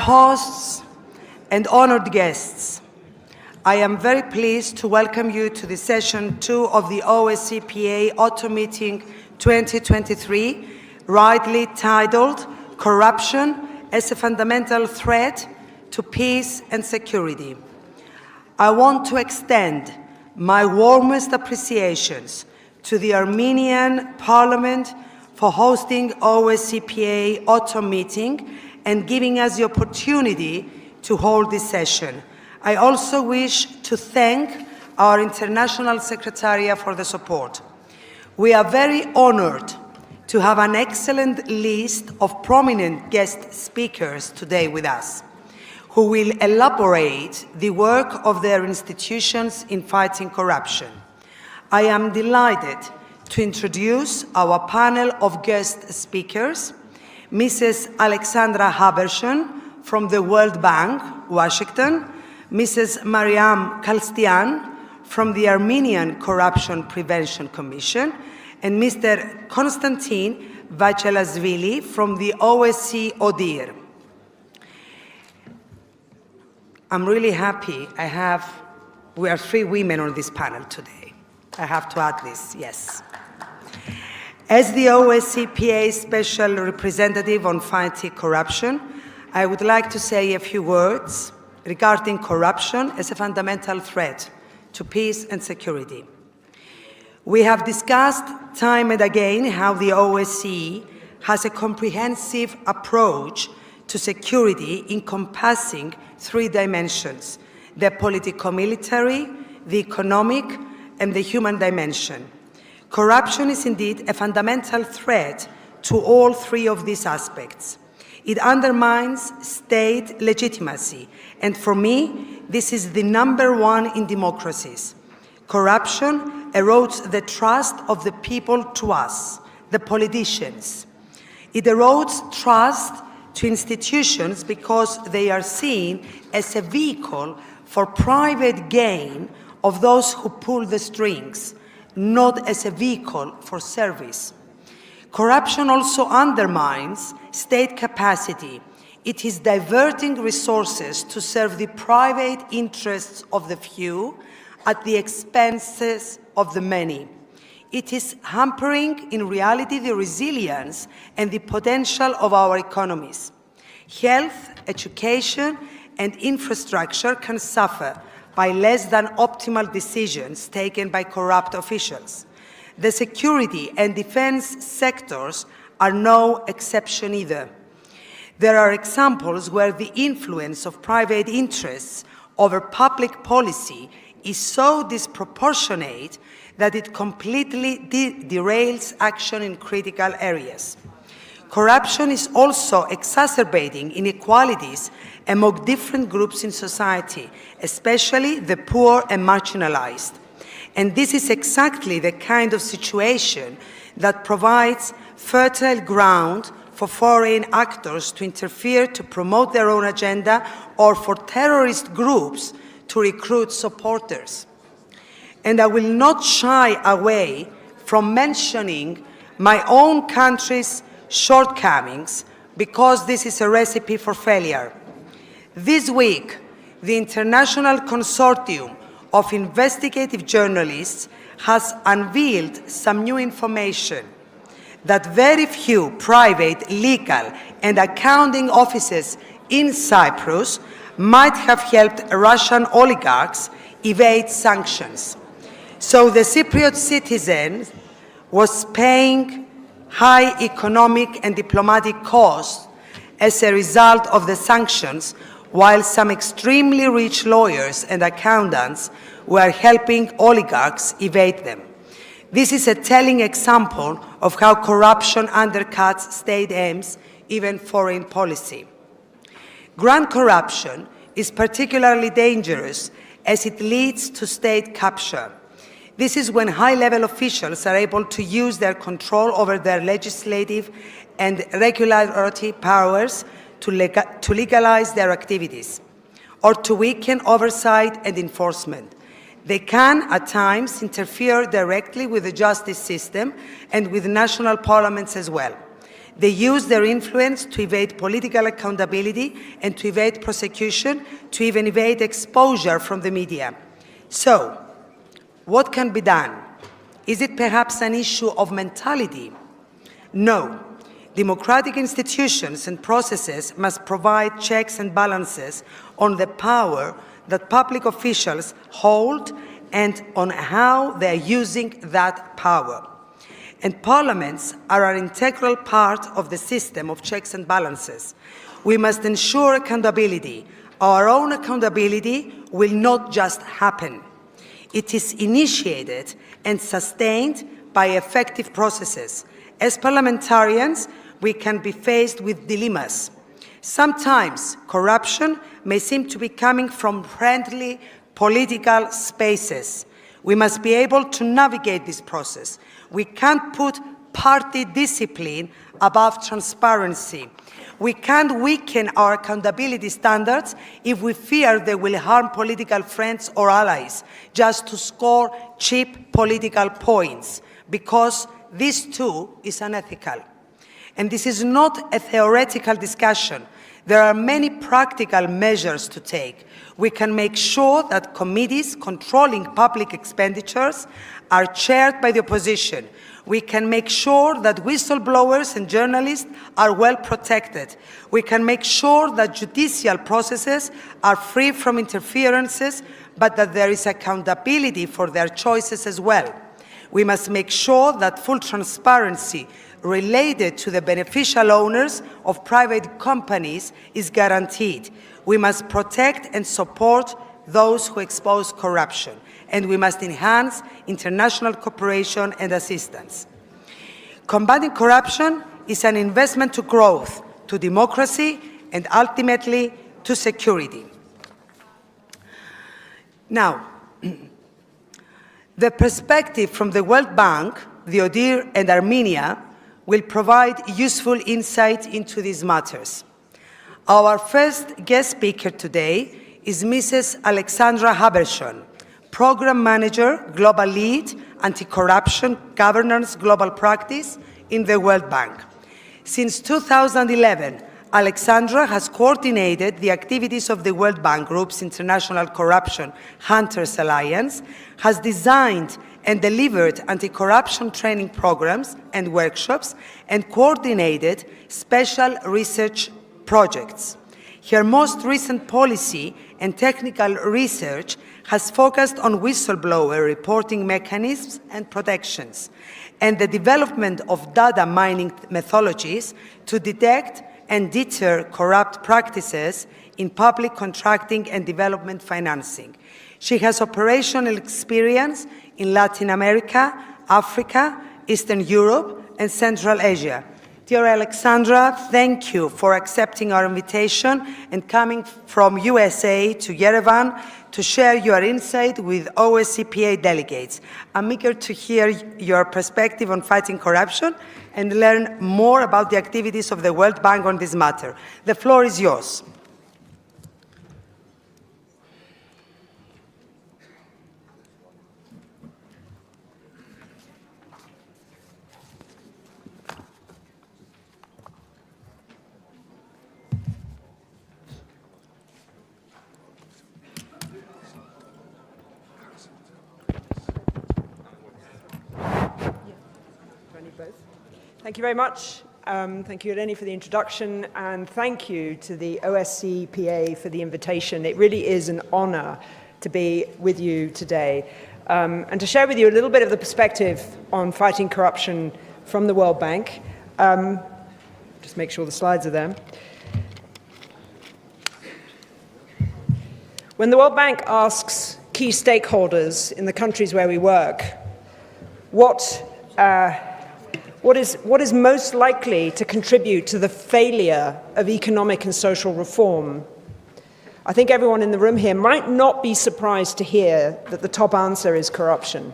hosts and honored guests, I am very pleased to welcome you to the session 2 of the OSCE Autumn Meeting 2023, rightly titled Corruption as a Fundamental Threat to Peace and Security. I want to extend my warmest appreciations to the Armenian Parliament for hosting OSCE Autumn Meeting and giving us the opportunity to hold this session. I also wish to thank our International Secretariat for the support. We are very honored to have an excellent list of prominent guest speakers today with us, who will elaborate the work of their institutions in fighting corruption. I am delighted to introduce our panel of guest speakers, Mrs. Alexandra Habershon from the World Bank, Washington, Mrs. Mariam Kalstian from the Armenian Corruption Prevention Commission, and Mr. Konstantin Vachelasvili from the OSCE ODIHR. I'm really happy we are 3 women on this panel today. I have to add this, yes. As the OSCE Special Representative on Fighting Corruption, I would like to say a few words regarding corruption as a fundamental threat to peace and security. We have discussed time and again how the OSCE has a comprehensive approach to security encompassing 3 dimensions: the politico-military, the economic, and the human dimension. Corruption is indeed a fundamental threat to all 3 of these aspects. It undermines state legitimacy, and for me, this is the #1 in democracies. Corruption erodes the trust of the people to us, the politicians. It erodes trust to institutions because they are seen as a vehicle for private gain of those who pull the strings, not as a vehicle for service. Corruption also undermines state capacity. It is diverting resources to serve the private interests of the few at the expenses of the many. It is hampering, in reality, the resilience and the potential of our economies. Health, education, and infrastructure can suffer by less than optimal decisions taken by corrupt officials. The security and defense sectors are no exception either. There are examples where the influence of private interests over public policy is so disproportionate that it completely derails action in critical areas. Corruption is also exacerbating inequalities among different groups in society, especially the poor and marginalized. And this is exactly the kind of situation that provides fertile ground for foreign actors to interfere to promote their own agenda, or for terrorist groups to recruit supporters. And I will not shy away from mentioning my own country's shortcomings, because this is a recipe for failure. This week, the International Consortium of Investigative Journalists has unveiled some new information that very few private, legal, and accounting offices in Cyprus might have helped Russian oligarchs evade sanctions. So the Cypriot citizen was paying high economic and diplomatic costs as a result of the sanctions, while some extremely rich lawyers and accountants were helping oligarchs evade them. This is a telling example of how corruption undercuts state aims, even foreign policy. Grand corruption is particularly dangerous as it leads to state capture. This is when high-level officials are able to use their control over their legislative and regulatory powers to legalize their activities, or to weaken oversight and enforcement. They can, at times, interfere directly with the justice system and with national parliaments as well. They use their influence to evade political accountability and to evade prosecution, to even evade exposure from the media. So, what can be done? Is it perhaps an issue of mentality? No. Democratic institutions and processes must provide checks and balances on the power that public officials hold and on how they are using that power. And parliaments are an integral part of the system of checks and balances. We must ensure accountability. Our own accountability will not just happen. It is initiated and sustained by effective processes. As parliamentarians, we can be faced with dilemmas. Sometimes corruption may seem to be coming from friendly political spaces. We must be able to navigate this process. We can't put party discipline above transparency. We can't weaken our accountability standards if we fear they will harm political friends or allies just to score cheap political points, because this too is unethical. And this is not a theoretical discussion. There are many practical measures to take. We can make sure that committees controlling public expenditures are chaired by the opposition. We can make sure that whistleblowers and journalists are well protected. We can make sure that judicial processes are free from interferences, but that there is accountability for their choices as well. We must make sure that full transparency related to the beneficial owners of private companies is guaranteed. We must protect and support those who expose corruption, and we must enhance international cooperation and assistance. Combating corruption is an investment to growth, to democracy, and ultimately to security. Now, the perspective from the World Bank, the ODIHR, and Armenia will provide useful insight into these matters. Our first guest speaker today is Mrs. Alexandra Habershon, Program Manager, Global Lead, Anti-Corruption Governance Global Practice in the World Bank. Since 2011, Alexandra has coordinated the activities of the World Bank Group's International Corruption Hunters Alliance, has designed and delivered anti-corruption training programs and workshops, and coordinated special research projects. Her most recent policy and technical research has focused on whistleblower reporting mechanisms and protections, and the development of data mining methodologies to detect and deter corrupt practices in public contracting and development financing. She has operational experience in Latin America, Africa, Eastern Europe, and Central Asia. Dear Alexandra, thank you for accepting our invitation and coming from USA to Yerevan to share your insight with OSCPA delegates. I'm eager to hear your perspective on fighting corruption and learn more about the activities of the World Bank on this matter. The floor is yours. Thank you very much. Thank you, Eleni, for the introduction, and thank you to the OSCPA for the invitation. It really is an honor to be with you today and to share with you a little bit of the perspective on fighting corruption from the World Bank. Just make sure the slides are there. When the World Bank asks key stakeholders in the countries where we work, what is most likely to contribute to the failure of economic and social reform, I think everyone in the room here might not be surprised to hear that the top answer is corruption.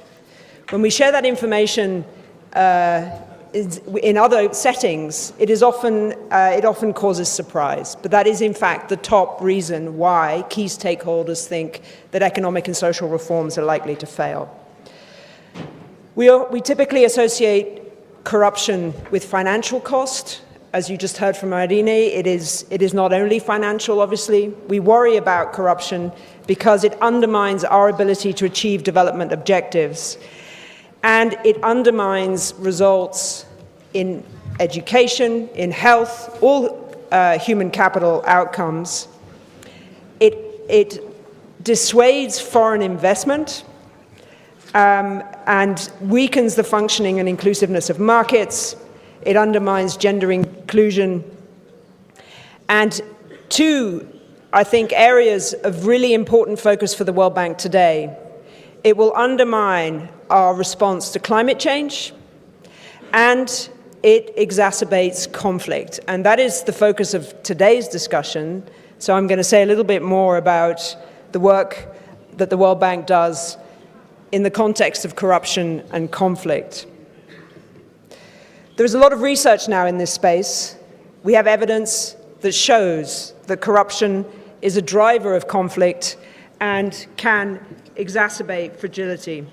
When we share that information in other settings, it often causes surprise. But that is, in fact, the top reason why key stakeholders think that economic and social reforms are likely to fail. We typically associate corruption with financial cost as you just heard from Irene, it is not only financial, obviously. We worry about corruption because it undermines our ability to achieve development objectives. And it undermines results in education, in health, all human capital outcomes. It dissuades foreign investment and weakens the functioning and inclusiveness of markets. It undermines gender inclusion. And two, I think, areas of really important focus for the World Bank today. It will undermine our response to climate change, and it exacerbates conflict. And that is the focus of today's discussion. So I'm going to say a little bit more about the work that the World Bank does in the context of corruption and conflict. There's a lot of research now in this space. We have evidence that shows that corruption is a driver of conflict and can exacerbate fragility.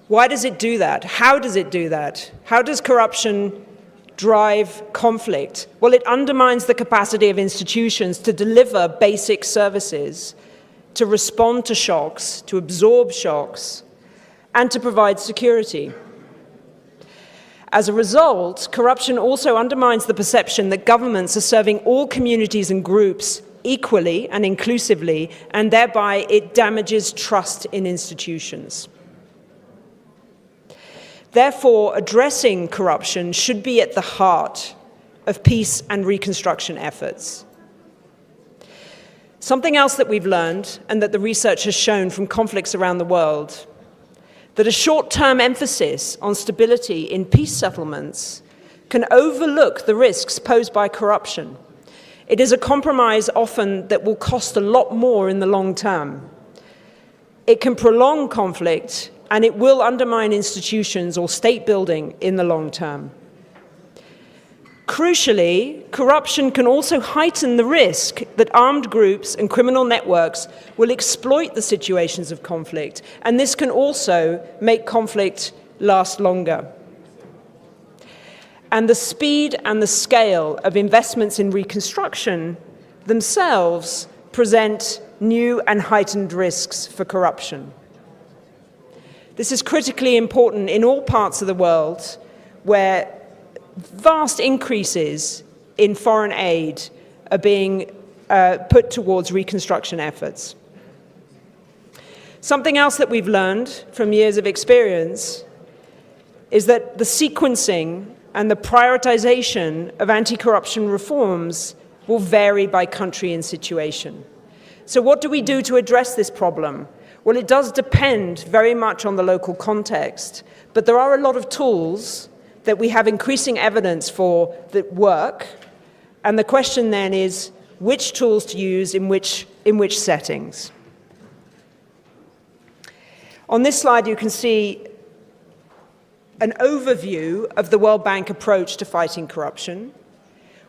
Why does it do that? How does it do that? How does corruption drive conflict? Well, it undermines the capacity of institutions to deliver basic services, to respond to shocks, to absorb shocks, and to provide security. As a result, corruption also undermines the perception that governments are serving all communities and groups equally and inclusively, and thereby it damages trust in institutions. Therefore, addressing corruption should be at the heart of peace and reconstruction efforts. Something else that we've learned, and that the research has shown from conflicts around the world, that a short-term emphasis on stability in peace settlements can overlook the risks posed by corruption. It is a compromise often that will cost a lot more in the long term. It can prolong conflict, and it will undermine institutions or state building in the long term. Crucially, corruption can also heighten the risk that armed groups and criminal networks will exploit the situations of conflict, and this can also make conflict last longer. And the speed and the scale of investments in reconstruction themselves present new and heightened risks for corruption. This is critically important in all parts of the world where vast increases in foreign aid are being put towards reconstruction efforts. Something else that we've learned from years of experience is that the sequencing and the prioritization of anti-corruption reforms will vary by country and situation. So what do we do to address this problem? Well, it does depend very much on the local context, but there are a lot of tools that we have increasing evidence for that work, and the question then is which tools to use in which settings. On this slide you can see an overview of the World Bank approach to fighting corruption.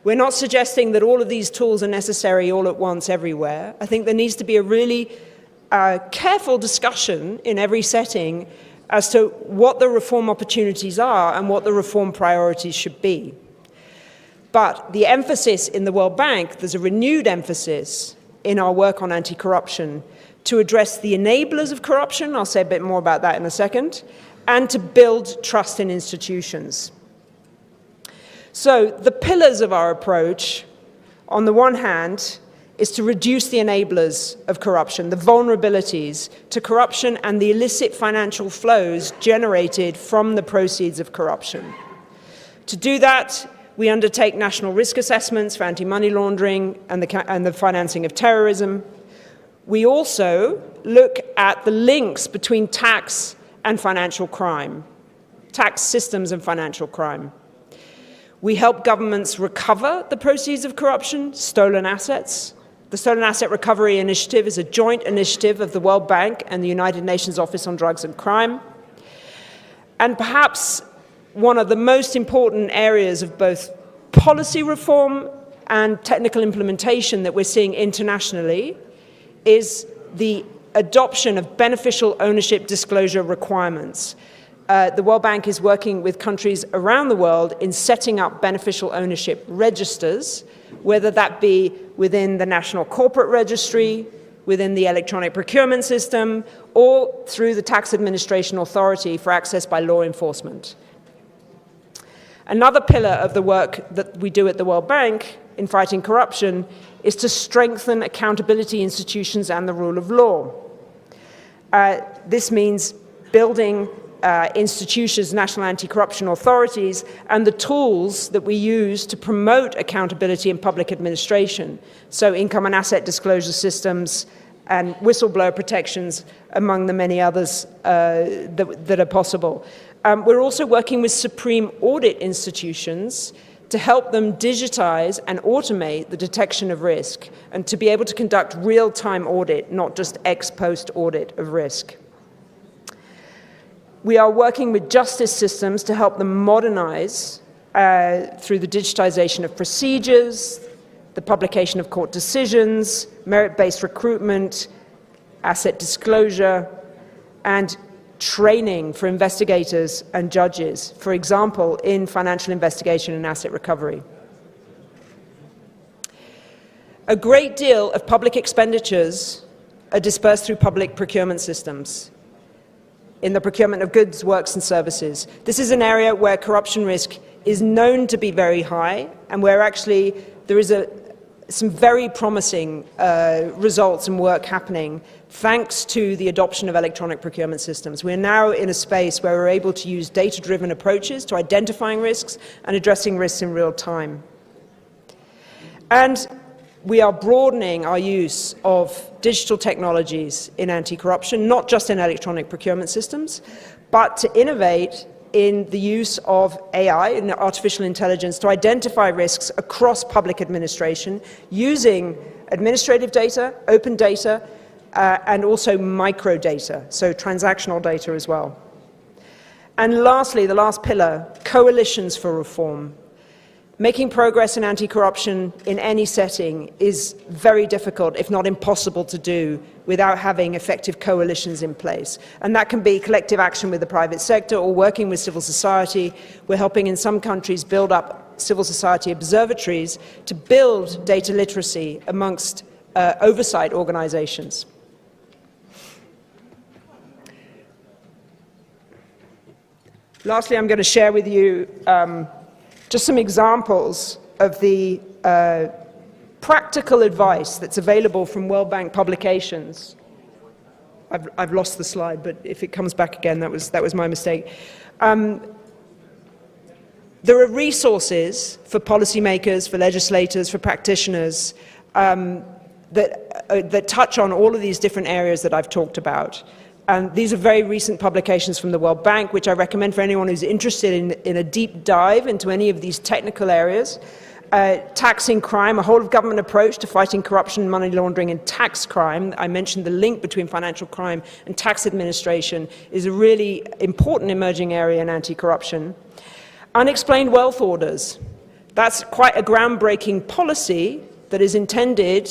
We're not suggesting that all of these tools are necessary all at once everywhere. I think there needs to be a really careful discussion in every setting as to what the reform opportunities are and what the reform priorities should be. But the emphasis in the World Bank, there's a renewed emphasis in our work on anti-corruption to address the enablers of corruption, I'll say a bit more about that in a second, and to build trust in institutions. So the pillars of our approach, on the one hand, is to reduce the enablers of corruption, the vulnerabilities to corruption and the illicit financial flows generated from the proceeds of corruption. To do that, we undertake national risk assessments for anti-money laundering and the financing of terrorism. We also look at the links between tax and financial crime, tax systems and financial crime. We help governments recover the proceeds of corruption, stolen assets. The Stolen Asset Recovery Initiative is a joint initiative of the World Bank and the United Nations Office on Drugs and Crime. And perhaps one of the most important areas of both policy reform and technical implementation that we're seeing internationally is the adoption of beneficial ownership disclosure requirements. the World Bank is working with countries around the world in setting up beneficial ownership registers, whether that be within the National Corporate Registry, within the electronic procurement system, or through the Tax Administration Authority for access by law enforcement. Another pillar of the work that we do at the World Bank in fighting corruption is to strengthen accountability institutions and the rule of law. This means building institutions, national anti-corruption authorities, and the tools that we use to promote accountability in public administration, so income and asset disclosure systems and whistleblower protections, among the many others that are possible. We're also working with supreme audit institutions to help them digitize and automate the detection of risk and to be able to conduct real-time audit, not just ex-post audit of risk. We are working with justice systems to help them modernize through the digitization of procedures, the publication of court decisions, merit-based recruitment, asset disclosure, and training for investigators and judges, for example, in financial investigation and asset recovery. A great deal of public expenditures are dispersed through public procurement systems in the procurement of goods, works, and services. This is an area where corruption risk is known to be very high and where actually there is some very promising results and work happening thanks to the adoption of electronic procurement systems. We're now in a space where we're able to use data-driven approaches to identifying risks and addressing risks in real time. And we are broadening our use of digital technologies in anti-corruption, not just in electronic procurement systems, but to innovate in the use of AI and artificial intelligence to identify risks across public administration using administrative data, open data, and also microdata, so transactional data as well. And lastly, the last pillar, coalitions for reform. Making progress in anti-corruption in any setting is very difficult, if not impossible to do, without having effective coalitions in place. And that can be collective action with the private sector or working with civil society. We're helping in some countries build up civil society observatories to build data literacy amongst oversight organizations. Lastly, I'm going to share with you just some examples of the practical advice that's available from World Bank publications. I've lost the slide, but if it comes back again, that was my mistake. There are resources for policymakers, for legislators, for practitioners that touch on all of these different areas that I've talked about. And these are very recent publications from the World Bank, which I recommend for anyone who's interested in a deep dive into any of these technical areas. Taxing crime, a whole-of-government approach to fighting corruption, money laundering, and tax crime. I mentioned the link between financial crime and tax administration is a really important emerging area in anti-corruption. Unexplained wealth orders. That's quite a groundbreaking policy that is intended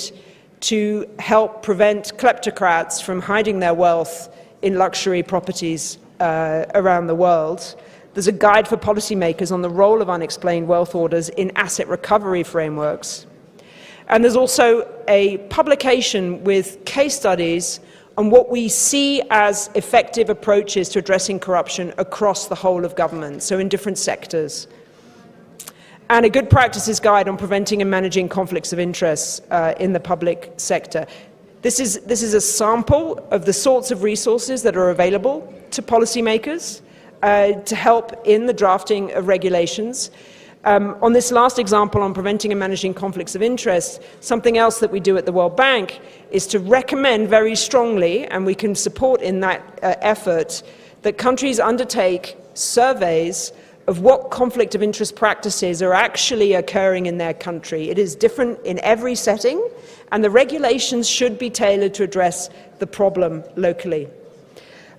to help prevent kleptocrats from hiding their wealth in luxury properties around the world. There's a guide for policymakers on the role of unexplained wealth orders in asset recovery frameworks. And there's also a publication with case studies on what we see as effective approaches to addressing corruption across the whole of government, so in different sectors. And a good practices guide on preventing and managing conflicts of interest in the public sector. This is a sample of the sorts of resources that are available to policymakers to help in the drafting of regulations. On this last example on preventing and managing conflicts of interest, something else that we do at the World Bank is to recommend very strongly, and we can support in that effort, that countries undertake surveys of what conflict of interest practices are actually occurring in their country. It is different in every setting, and the regulations should be tailored to address the problem locally.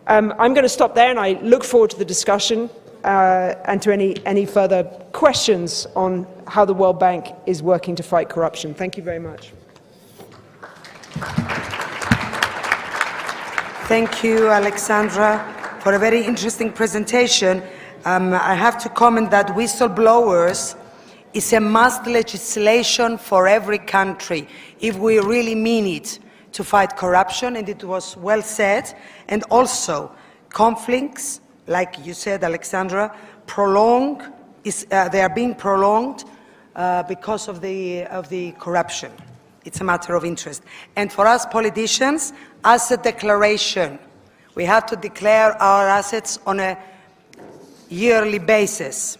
I'm going to stop there, and I look forward to the discussion and to any further questions on how the World Bank is working to fight corruption. Thank you very much. Thank you, Alexandra. for a very interesting presentation. I have to comment that whistleblowers is a must legislation for every country if we really mean it to fight corruption, and it was well said. And also, conflicts, like you said, Alexandra, they are being prolonged because of the corruption. It's a matter of interest. And for us politicians, asset declaration. We have to declare our assets on a yearly basis.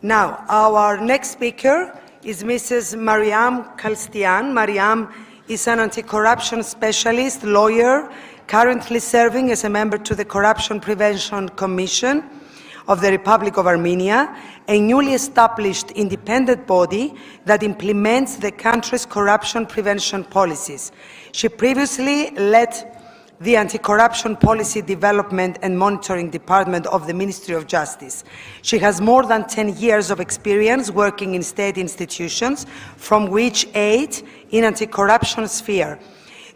Now, our next speaker is Mrs. Mariam Kalstian. Mariam is an anti-corruption specialist, lawyer, currently serving as a member to the Corruption Prevention Commission of the Republic of Armenia, a newly established independent body that implements the country's corruption prevention policies. She previously led the Anti-Corruption Policy Development and Monitoring Department of the Ministry of Justice. She has more than 10 years of experience working in state institutions, from which 8 in anti-corruption sphere.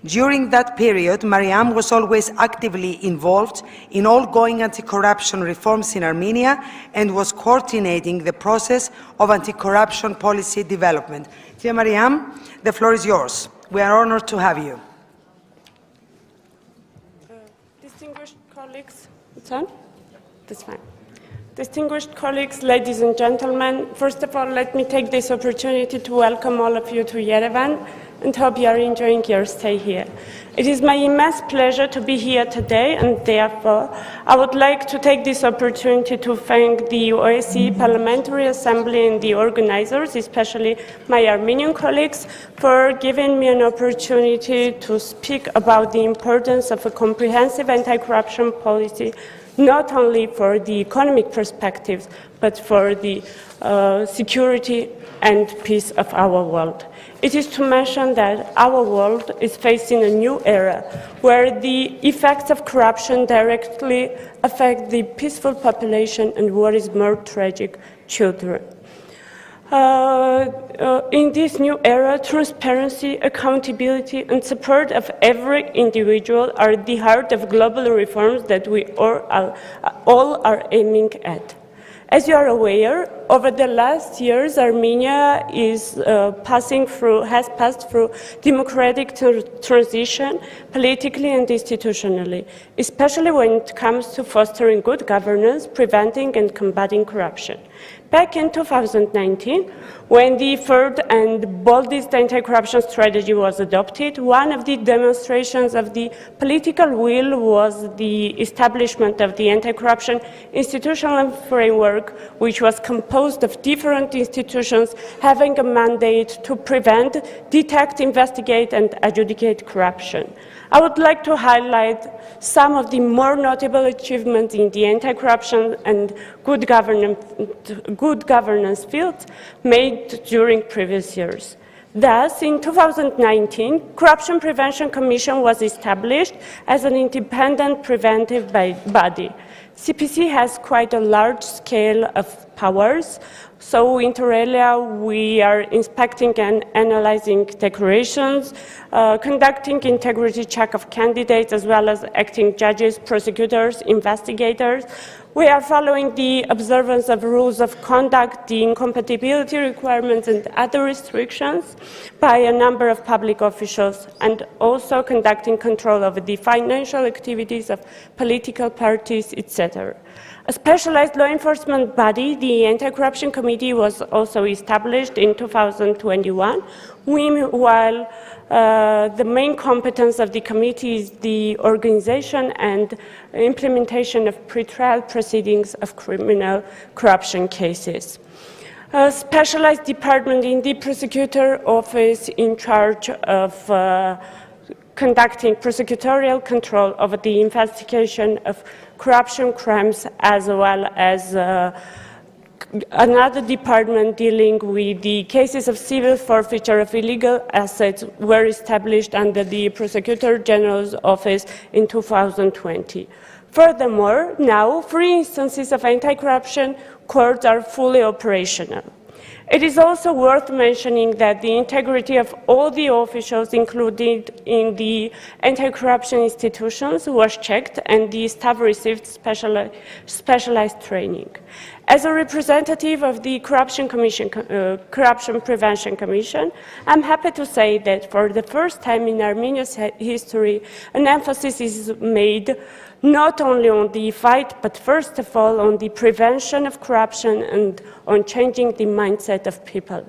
During that period, Mariam was always actively involved in ongoing anti-corruption reforms in Armenia and was coordinating the process of anti-corruption policy development. Dear Mariam, the floor is yours. We are honored to have you. Distinguished colleagues, it's on? That's fine. Distinguished colleagues, ladies and gentlemen, first of all, let me take this opportunity to welcome all of you to Yerevan and hope you are enjoying your stay here. It is my immense pleasure to be here today, and therefore I would like to take this opportunity to thank the OSCE Parliamentary Assembly and the organizers, especially my Armenian colleagues, for giving me an opportunity to speak about the importance of a comprehensive anti-corruption policy, not only for the economic perspectives, but for the security and peace of our world. It is to mention that our world is facing a new era where the effects of corruption directly affect the peaceful population and, what is more tragic, children. In this new era, transparency, accountability, and support of every individual are the heart of global reforms that we all are aiming at. As you are aware, over the last years, Armenia has passed through democratic transition, politically and institutionally, especially when it comes to fostering good governance, preventing and combating corruption. Back in 2019, when the third and boldest anti-corruption strategy was adopted, one of the demonstrations of the political will was the establishment of the anti-corruption institutional framework, which was composed of different institutions having a mandate to prevent, detect, investigate, and adjudicate corruption. I would like to highlight some of the more notable achievements in the anti-corruption and good governance fields made during previous years. Thus, in 2019, Corruption Prevention Commission was established as an independent preventive body. CPC has quite a large scale of powers. So inter alia, we are inspecting and analyzing declarations, conducting integrity check of candidates, as well as acting judges, prosecutors, investigators. We are following the observance of rules of conduct, the incompatibility requirements, and other restrictions by a number of public officials, and also conducting control of the financial activities of political parties, etc. A specialized law enforcement body, the Anti-Corruption Committee, was also established in 2021, while the main competence of the committee is the organization and implementation of pretrial proceedings of criminal corruption cases. A specialized department in the prosecutor office in charge of conducting prosecutorial control over the investigation of corruption crimes, as well as another department dealing with the cases of civil forfeiture of illegal assets were established under the Prosecutor General's office in 2020. Furthermore, now 3 instances of anti-corruption courts are fully operational. It is also worth mentioning that the integrity of all the officials included in the anti-corruption institutions was checked and the staff received specialized training. As a representative of the Corruption Prevention Commission, I'm happy to say that for the first time in Armenia's history, an emphasis is made not only on the fight, but first of all on the prevention of corruption and on changing the mindset of people.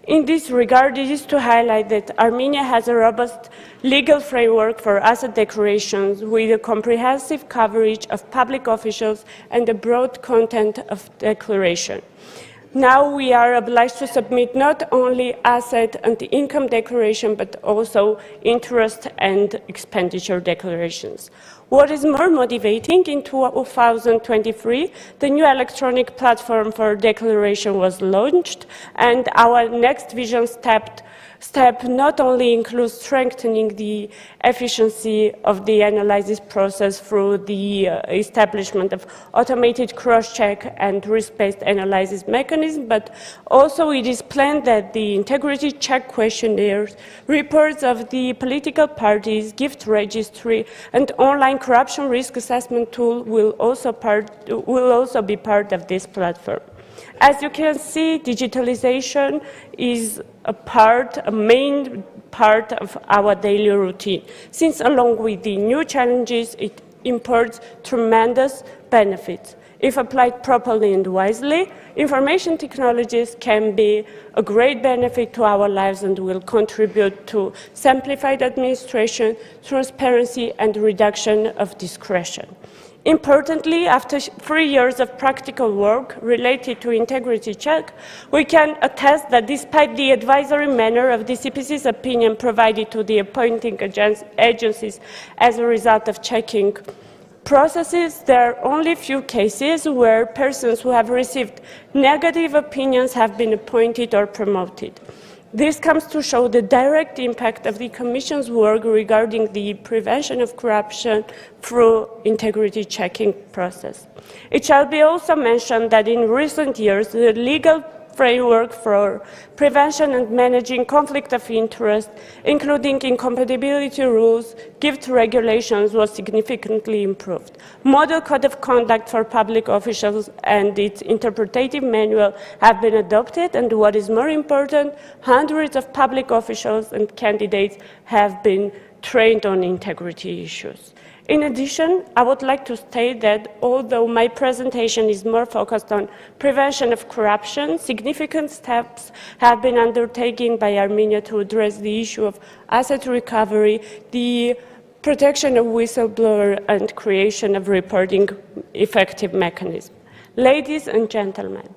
In this regard, it is to highlight that Armenia has a robust legal framework for asset declarations with a comprehensive coverage of public officials and a broad content of declaration. Now we are obliged to submit not only asset and income declaration, but also interest and expenditure declarations. What is more motivating, in 2023, the new electronic platform for declaration was launched, and our next vision step not only includes strengthening the efficiency of the analysis process through the establishment of automated cross-check and risk-based analysis mechanism, but also it is planned that the integrity check questionnaires, reports of the political parties, gift registry, and online corruption risk assessment tool will also be part of this platform. As you can see, digitalization is a main part of our daily routine, since along with the new challenges, it imports tremendous benefits. If applied properly and wisely, information technologies can be a great benefit to our lives and will contribute to simplified administration, transparency, and reduction of discretion. Importantly, after 3 years of practical work related to integrity check, we can attest that despite the advisory manner of the CPC's opinion provided to the appointing agencies as a result of checking processes, there are only few cases where persons who have received negative opinions have been appointed or promoted. This comes to show the direct impact of the Commission's work regarding the prevention of corruption through integrity checking process. It shall be also mentioned that in recent years, the legal framework for prevention and managing conflict of interest, including incompatibility rules, gift regulations, was significantly improved. Model Code of Conduct for public officials and its interpretative manual have been adopted, and what is more important, hundreds of public officials and candidates have been trained on integrity issues. In addition, I would like to state that although my presentation is more focused on prevention of corruption, significant steps have been undertaken by Armenia to address the issue of asset recovery, the protection of whistleblowers, and creation of reporting effective mechanisms. Ladies and gentlemen,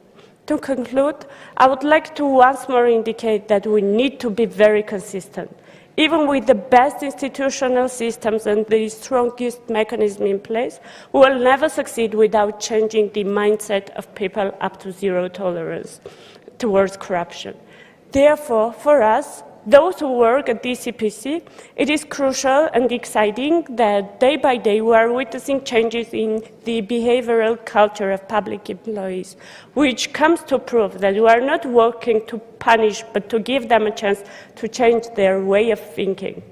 to conclude, I would like to once more indicate that we need to be very consistent. Even with the best institutional systems and the strongest mechanism in place, we will never succeed without changing the mindset of people up to zero tolerance towards corruption. Therefore, for us, those who work at DCPC, it is crucial and exciting that day by day we are witnessing changes in the behavioral culture of public employees, which comes to prove that we are not working to punish, but to give them a chance to change their way of thinking.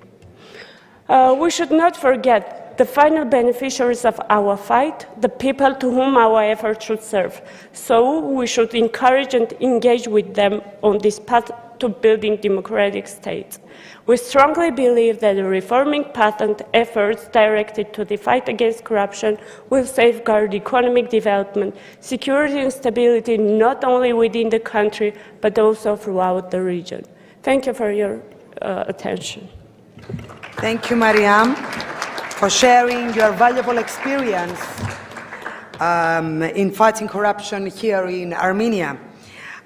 We should not forget the final beneficiaries of our fight, the people to whom our efforts should serve. So we should encourage and engage with them on this path to building democratic states. We strongly believe that the reforming path and efforts directed to the fight against corruption will safeguard economic development, security and stability not only within the country, but also throughout the region. Thank you for your attention. Thank you, Mariam, for sharing your valuable experience in fighting corruption here in Armenia.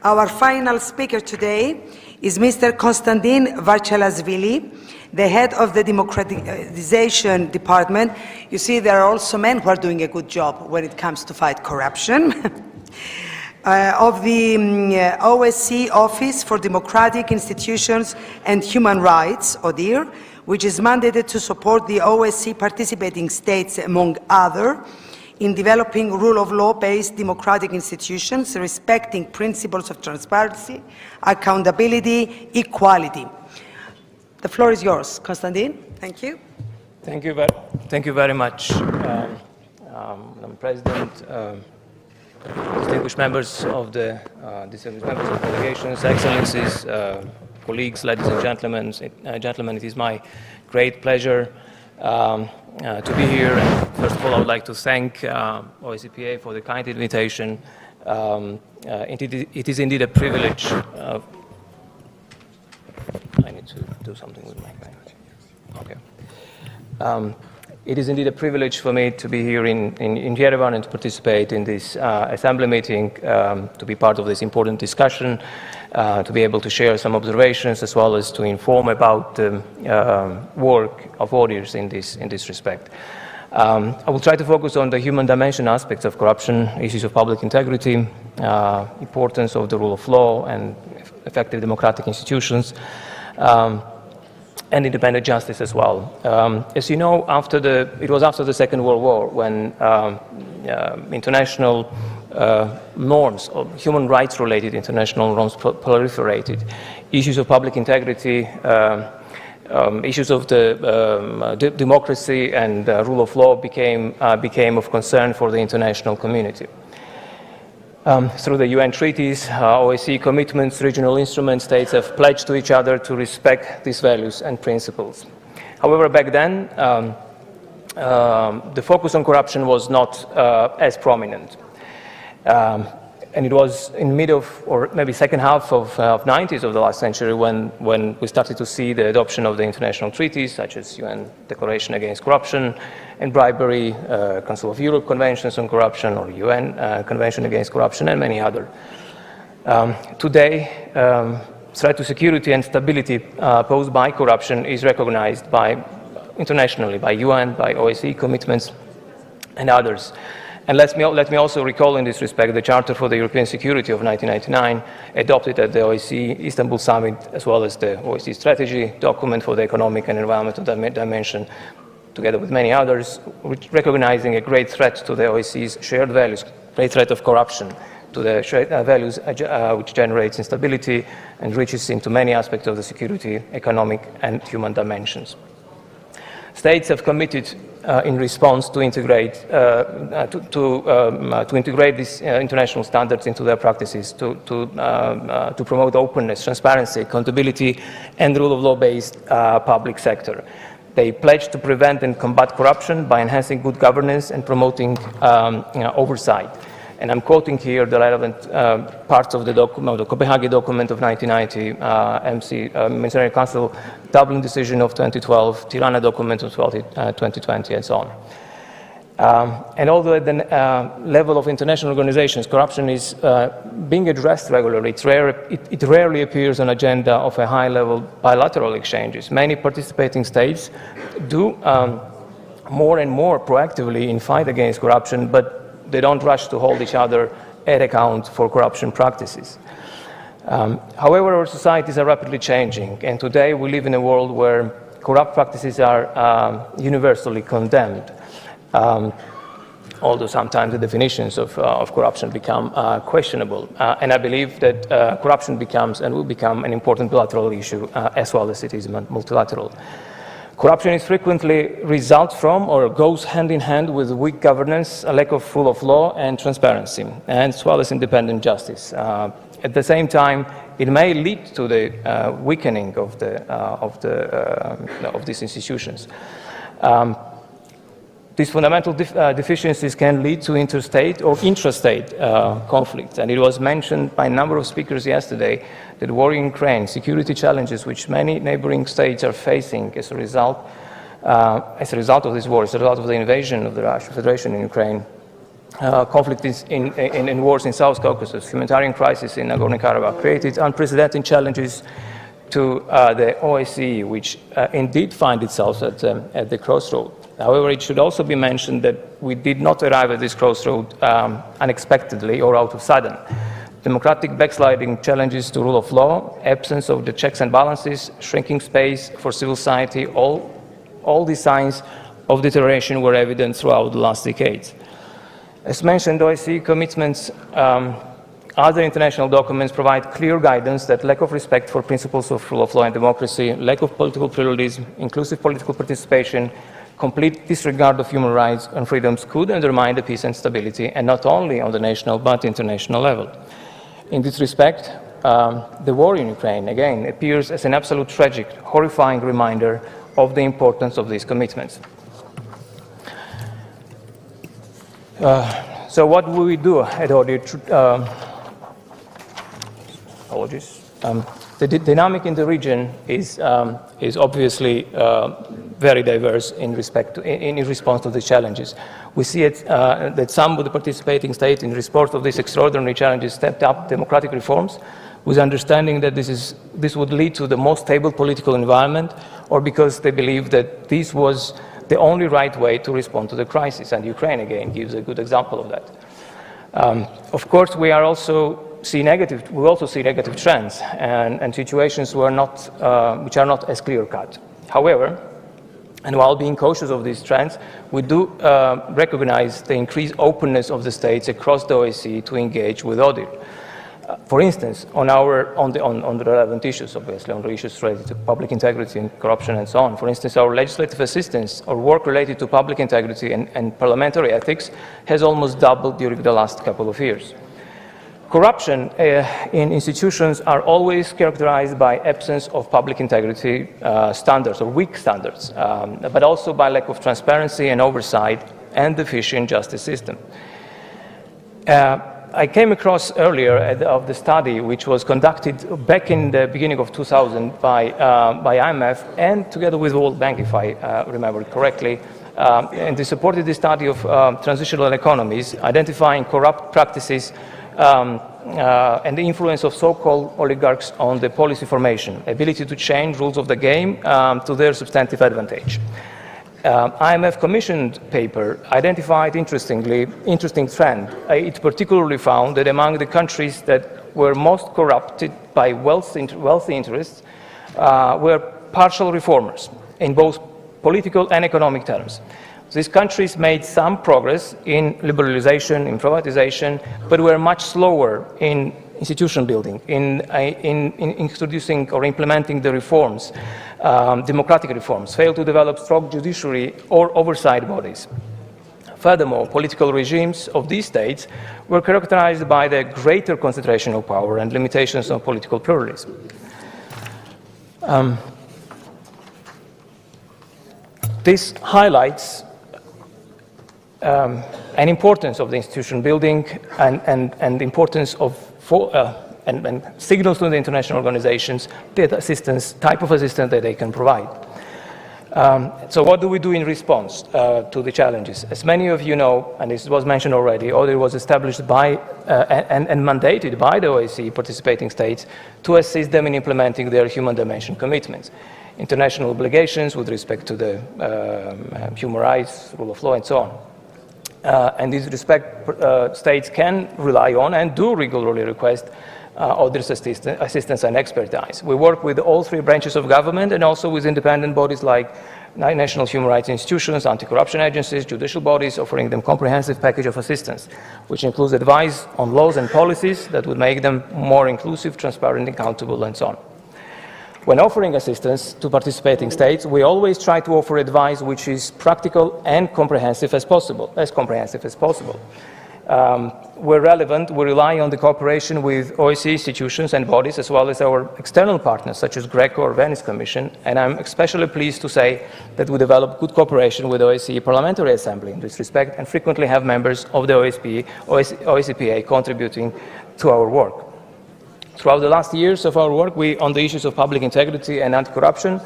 Our final speaker today is Mr. Konstantin Varchelasvili, the head of the Democratization Department. You see, there are also men who are doing a good job when it comes to fight corruption. Of the OSCE Office for Democratic Institutions and Human Rights, ODIHR, which is mandated to support the OSCE participating states, among others, in developing rule of law-based democratic institutions, respecting principles of transparency, accountability, equality. The floor is yours, Konstantin. Thank you. Thank you very much, Madam President, distinguished members of the delegations, Excellencies, colleagues, ladies and gentlemen. It is my great pleasure to be here. And first of all, I would like to thank OSCPA for the kind invitation. It is indeed a privilege. I need to do something with my phone. Okay. It is indeed a privilege for me to be here in Yerevan and to participate in this assembly meeting, to be part of this important discussion, to be able to share some observations as well as to inform about the work of ODIHR in this respect. I will try to focus on the human dimension aspects of corruption, issues of public integrity, importance of the rule of law and effective democratic institutions, and independent justice as well. As you know, it was after the Second World War when international norms, or human rights-related international norms proliferated. Issues of public integrity, issues of the democracy and rule of law became of concern for the international community. Through the UN treaties, OSCE commitments, regional instruments, states have pledged to each other to respect these values and principles. However, back then, the focus on corruption was not as prominent. And it was in mid of, or maybe second half of 90s of the last century when we started to see the adoption of the international treaties, such as UN Declaration Against Corruption and Bribery, Council of Europe Conventions on Corruption, or UN Convention Against Corruption, and many other. Today, threat to security and stability posed by corruption is recognized internationally by UN, by OSCE commitments, and others. And let me also recall in this respect the Charter for the European Security of 1999, adopted at the OSCE Istanbul Summit, as well as the OSCE Strategy document for the economic and environmental dimension, together with many others, recognizing a great threat to the OSCE's shared values, great threat of corruption to the shared values which generates instability and reaches into many aspects of the security, economic and human dimensions. States have committed in response to integrate these international standards into their practices, to promote openness, transparency, accountability, and rule of law-based public sector. They pledge to prevent and combat corruption by enhancing good governance and promoting oversight. And I'm quoting here the relevant parts of the document, the Copenhagen document of 1990, Ministerial Council Dublin decision of 2012, Tirana document of 2020, and so on. And although at the level of international organizations, corruption is being addressed regularly, it rarely appears on agenda of a high-level bilateral exchanges. Many participating states do more and more proactively in fight against corruption, but they don't rush to hold each other at account for corruption practices. However, our societies are rapidly changing, and today we live in a world where corrupt practices are universally condemned, although sometimes the definitions of corruption become questionable. And I believe that corruption becomes and will become an important bilateral issue as well as it is multilateral. Corruption is frequently results from or goes hand in hand with weak governance, a lack of rule of law and transparency, and as well as independent justice. At the same time, it may lead to the weakening of these institutions. These fundamental deficiencies can lead to interstate or intrastate conflicts, and it was mentioned by a number of speakers yesterday that war in Ukraine, security challenges which many neighboring states are facing as a result of this war, as a result of the invasion of the Russian Federation in Ukraine, conflict in wars in South Caucasus, humanitarian crisis in Nagorno-Karabakh created unprecedented challenges to the OSCE, which indeed find itself at the crossroad. However, it should also be mentioned that we did not arrive at this crossroad unexpectedly or out of sudden. Democratic backsliding, challenges to rule of law, absence of the checks and balances, shrinking space for civil society, all these signs of deterioration were evident throughout the last decades. As mentioned, OSCE commitments, other international documents provide clear guidance that lack of respect for principles of rule of law and democracy, lack of political pluralism, inclusive political participation, complete disregard of human rights and freedoms could undermine the peace and stability, and not only on the national but international level. In this respect, the war in Ukraine, again, appears as an absolute tragic, horrifying reminder of the importance of these commitments. So what will we do at ODIHR? Apologies. The dynamic in the region is obviously very diverse in response to these challenges. We see that some of the participating states in response to these extraordinary challenges stepped up democratic reforms with understanding that this would lead to the most stable political environment, or because they believe that this was the only right way to respond to the crisis. And Ukraine, again, gives a good example of that. Of course, we also see negative trends and situations which are not as clear-cut. However, and while being cautious of these trends, we do recognize the increased openness of the states across the OSCE to engage with ODIHR. For instance, on the relevant issues, obviously, on the issues related to public integrity and corruption and so on. For instance, our legislative assistance or work related to public integrity and parliamentary ethics has almost doubled during the last couple of years. Corruption in institutions are always characterized by absence of public integrity standards or weak standards, but also by lack of transparency and oversight and deficient justice system. I came across earlier of the study which was conducted back in the beginning of 2000 by IMF and together with the World Bank, if I remember correctly, and they supported the study of transitional economies, identifying corrupt practices and the influence of so-called oligarchs on the policy formation, ability to change rules of the game to their substantive advantage. IMF commissioned paper identified interesting trend. It particularly found that among the countries that were most corrupted by wealthy interests were partial reformers in both political and economic terms. These countries made some progress in liberalization, in privatization, but were much slower in institution building, in introducing or implementing the reforms, democratic reforms, failed to develop strong judiciary or oversight bodies. Furthermore, political regimes of these states were characterized by the greater concentration of power and limitations on political pluralism. This highlights an importance of the institution building and importance of and signals to the international organizations the type of assistance that they can provide. So what do we do in response to the challenges? As many of you know, and this was mentioned already, ODIHR was established by and mandated by the OSCE participating states to assist them in implementing their human dimension commitments, international obligations with respect to the human rights, rule of law, and so on. And in this respect, states can rely on and do regularly request ODIHR's assistance and expertise. We work with all three branches of government and also with independent bodies like national human rights institutions, anti-corruption agencies, judicial bodies, offering them comprehensive package of assistance, which includes advice on laws and policies that would make them more inclusive, transparent, accountable, and so on. When offering assistance to participating states, we always try to offer advice which is practical and comprehensive as possible. Where relevant, we rely on the cooperation with OSCE institutions and bodies, as well as our external partners, such as GRECO or Venice Commission, and I'm especially pleased to say that we develop good cooperation with the OSCE Parliamentary Assembly in this respect, and frequently have members of the OSCPA contributing to our work. Throughout the last years of our work, on the issues of public integrity and anti-corruption,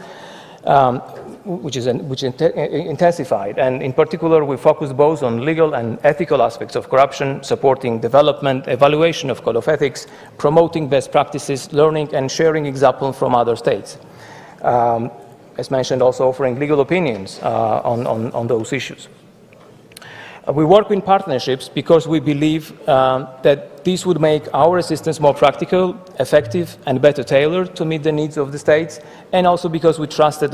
which intensified, and in particular, we focused both on legal and ethical aspects of corruption, supporting development, evaluation of code of ethics, promoting best practices, learning and sharing examples from other states. As mentioned, also offering legal opinions on those issues. We work in partnerships because we believe that this would make our assistance more practical, effective, and better tailored to meet the needs of the states, and also because we trust that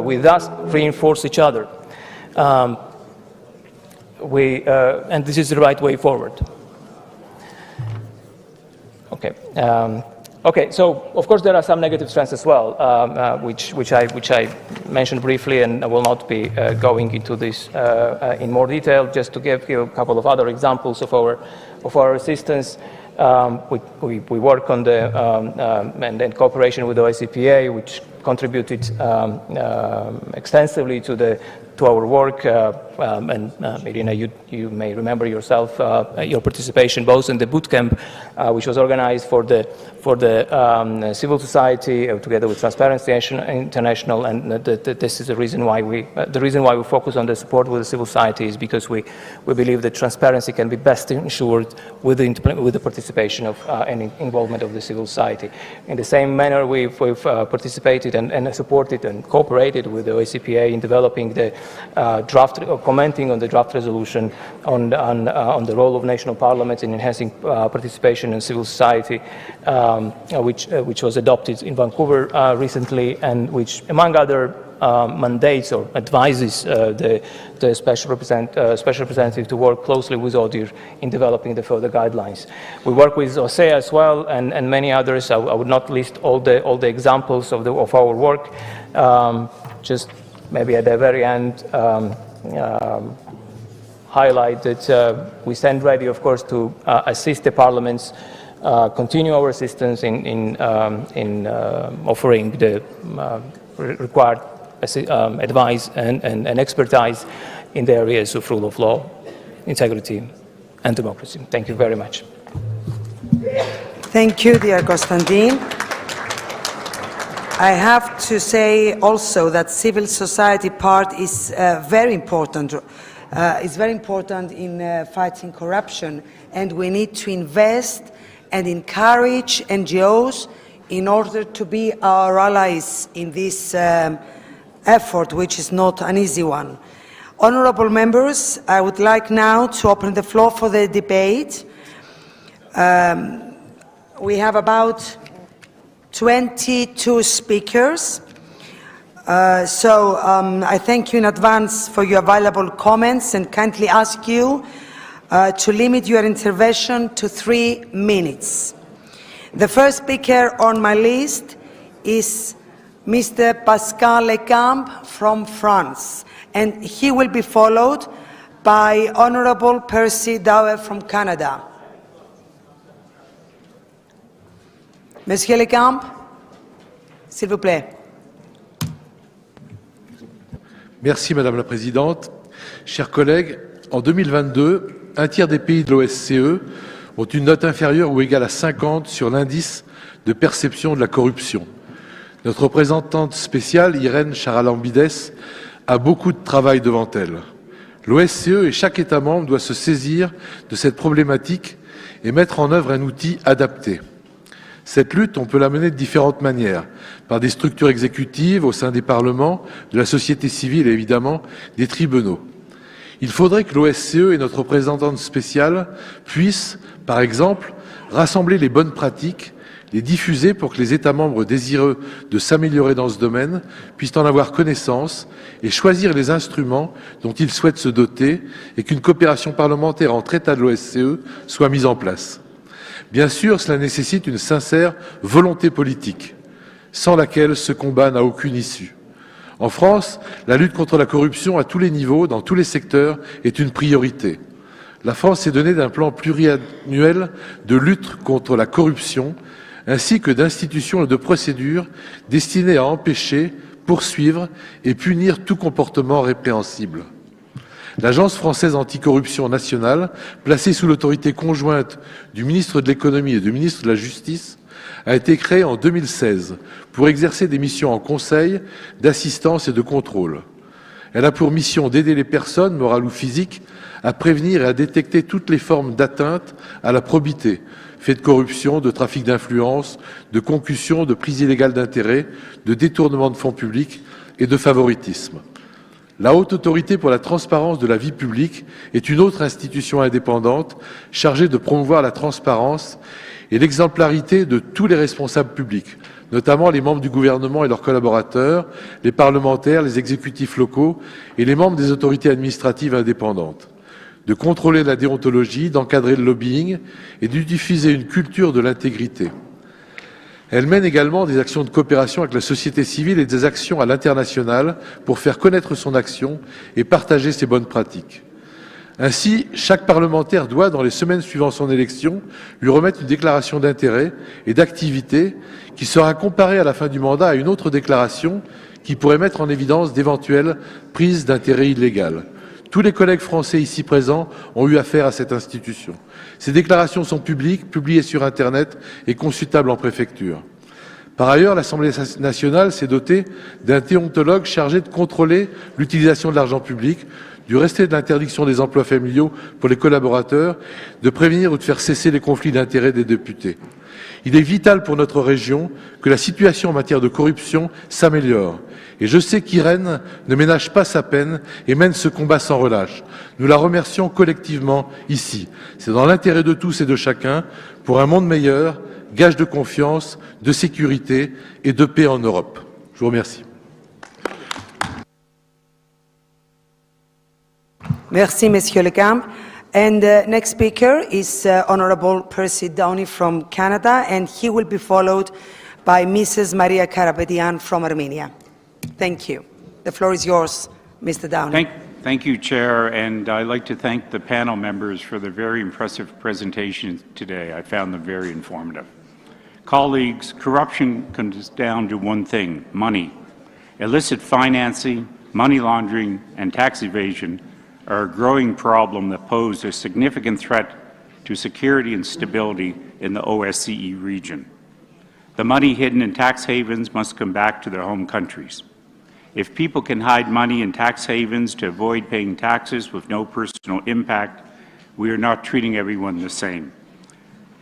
we thus reinforce each other. and this is the right way forward. Okay. Okay, so of course there are some negative trends as well, which I mentioned briefly, and I will not be going into this in more detail. Just to give you a couple of other examples of our assistance. We work on the and in cooperation with the OSCPA, which contributed extensively to our work. And Irina, you may remember yourself your participation both in the boot camp, which was organized for the civil society together with Transparency International, and this is the reason why we focus on the support with the civil society is because we believe that transparency can be best ensured with the participation of and involvement of the civil society. In the same manner, we've participated and supported and cooperated with the OSCPA in developing the draft, commenting on the draft resolution on the role of national parliaments in enhancing participation in civil society, which was adopted in Vancouver recently, and which, among other mandates or advises the special representative to work closely with ODIHR in developing the further guidelines. We work with OSEA as well, and many others. I would not list all the examples of our work. Just maybe at the very end, highlight that we stand ready, of course, to assist the parliaments, continue our assistance in offering the required advice and expertise in the areas of rule of law, integrity, and democracy. Thank you very much. Thank you, dear Konstantin. I have to say also that civil society part is very important. It's very important in fighting corruption, and we need to invest and encourage NGOs in order to be our allies in this effort, which is not an easy one. Honourable members, I would like now to open the floor for the debate. We have about 22 speakers. I thank you in advance for your valuable comments and kindly ask you to limit your intervention to 3 minutes. The first speaker on my list is Mr. Pascal Lecamp from France, and he will be followed by Honourable Percy Dower from Canada. Monsieur Lecamp, s'il vous plaît. Merci Madame la Présidente. Chers collègues, en 2022, un tiers des pays de l'OSCE ont une note inférieure ou égale à 50 sur l'indice de perception de la corruption. Notre représentante spéciale, Irène Charalambides, a beaucoup de travail devant elle. L'OSCE et chaque État membre doit se saisir de cette problématique et mettre en œuvre un outil adapté. Cette lutte, on peut la mener de différentes manières, par des structures exécutives au sein des parlements, de la société civile et évidemment des tribunaux. Il faudrait que l'OSCE et notre représentante spéciale puissent, par exemple, rassembler les bonnes pratiques, les diffuser pour que les États membres désireux de s'améliorer dans ce domaine puissent en avoir connaissance et choisir les instruments dont ils souhaitent se doter et qu'une coopération parlementaire entre États de l'OSCE soit mise en place. Bien sûr, cela nécessite une sincère volonté politique, sans laquelle ce combat n'a aucune issue. En France, la lutte contre la corruption à tous les niveaux, dans tous les secteurs, est une priorité. La France s'est donnée d'un plan pluriannuel de lutte contre la corruption, ainsi que d'institutions et de procédures destinées à empêcher, poursuivre et punir tout comportement répréhensible. L'Agence française anticorruption nationale, placée sous l'autorité conjointe du ministre de l'économie et du ministre de la Justice, a été créée en 2016 pour exercer des missions en conseil, d'assistance et de contrôle. Elle a pour mission d'aider les personnes, morales ou physiques, à prévenir et à détecter toutes les formes d'atteinte à la probité, faits de corruption, de trafic d'influence, de concussion, de prise illégale d'intérêt, de détournement de fonds publics et de favoritisme. La Haute Autorité pour la transparence de la vie publique est une autre institution indépendante chargée de promouvoir la transparence et l'exemplarité de tous les responsables publics, notamment les membres du gouvernement et leurs collaborateurs, les parlementaires, les exécutifs locaux et les membres des autorités administratives indépendantes. de contrôler la déontologie, d'encadrer le lobbying et de diffuser une culture de l'intégrité. Elle mène également des actions de coopération avec la société civile et des actions à l'international pour faire connaître son action et partager ses bonnes pratiques. Ainsi, chaque parlementaire doit, dans les semaines suivant son élection, lui remettre une déclaration d'intérêt et d'activité qui sera comparée à la fin du mandat à une autre déclaration qui pourrait mettre en évidence d'éventuelles prises d'intérêt illégales. Tous les collègues français ici présents ont eu affaire à cette institution. Ces déclarations sont publiques, publiées sur Internet et consultables en préfecture. Par ailleurs, l'Assemblée nationale s'est dotée d'un déontologue chargé de contrôler l'utilisation de l'argent public, du respect de l'interdiction des emplois familiaux pour les collaborateurs, de prévenir ou de faire cesser les conflits d'intérêts des députés. Il est vital pour notre région que la situation en matière de corruption s'améliore. Et je sais qu'Irène ne ménage pas sa peine et mène ce combat sans relâche. Nous la remercions collectivement ici. C'est dans l'intérêt de tous et de chacun pour un monde meilleur, gage de confiance, de sécurité et de paix en Europe. Je vous remercie. Merci, Monsieur Le Camp. And the next speaker is Honorable Percy Downey from Canada, and he will be followed by Mrs. Maria Karapetian from Armenia. Thank you. The floor is yours, Mr. Downey. Thank you, Chair, and I'd like to thank the panel members for their very impressive presentations today. I found them very informative. Colleagues, corruption comes down to one thing: money. Illicit financing, money laundering, and tax evasion are a growing problem that pose a significant threat to security and stability in the OSCE region. The money hidden in tax havens must come back to their home countries. If people can hide money in tax havens to avoid paying taxes with no personal impact, we are not treating everyone the same.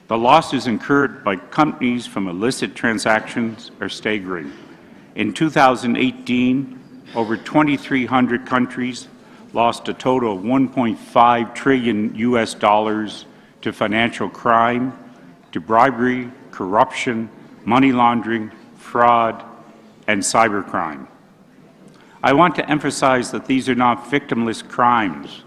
The losses incurred by companies from illicit transactions are staggering. In 2018, over 2,300 countries lost a total of $1.5 trillion to financial crime, to bribery, corruption, money laundering, fraud, and cybercrime. I want to emphasize that these are not victimless crimes.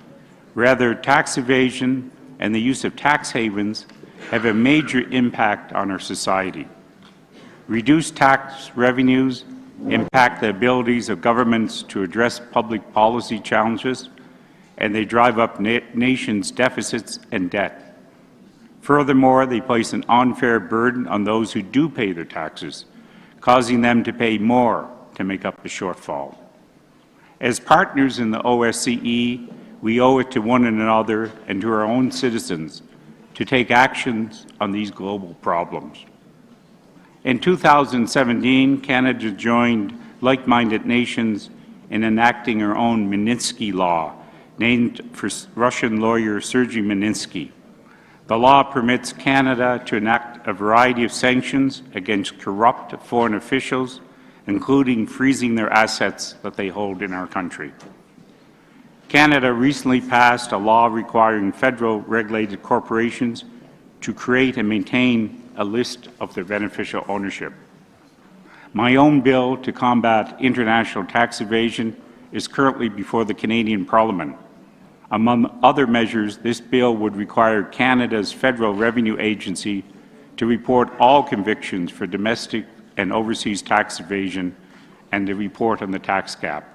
Rather, tax evasion and the use of tax havens have a major impact on our society. Reduced tax revenues impact the abilities of governments to address public policy challenges, and they drive up nations' deficits and debt. Furthermore, they place an unfair burden on those who do pay their taxes, causing them to pay more to make up the shortfall. As partners in the OSCE, we owe it to one another and to our own citizens to take actions on these global problems. In 2017, Canada joined like-minded nations in enacting our own Magnitsky Law, named for Russian lawyer Sergei Magnitsky. The law permits Canada to enact a variety of sanctions against corrupt foreign officials, including freezing their assets that they hold in our country. Canada recently passed a law requiring federal regulated corporations to create and maintain a list of their beneficial ownership. My own bill to combat international tax evasion is currently before the Canadian Parliament. Among other measures, this bill would require Canada's Federal Revenue Agency to report all convictions for domestic and overseas tax evasion and to report on the tax gap.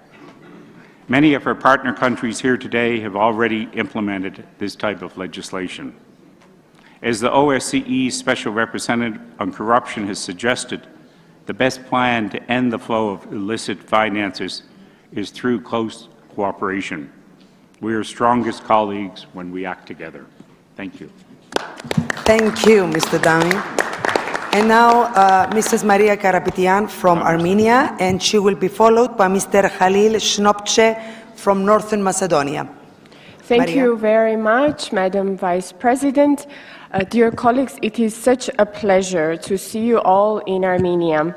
Many of our partner countries here today have already implemented this type of legislation. As the OSCE Special Representative on Corruption has suggested, the best plan to end the flow of illicit finances is through close cooperation. We are strongest colleagues when we act together. Thank you. Thank you, Mr. Downey. And now, Mrs. Maria Karapetian from Armenia, and she will be followed by Mr. Khalil Shnopche from Northern Macedonia. Thank Maria. you very much, Madam Vice President. Dear colleagues, it is such a pleasure to see you all in Armenia.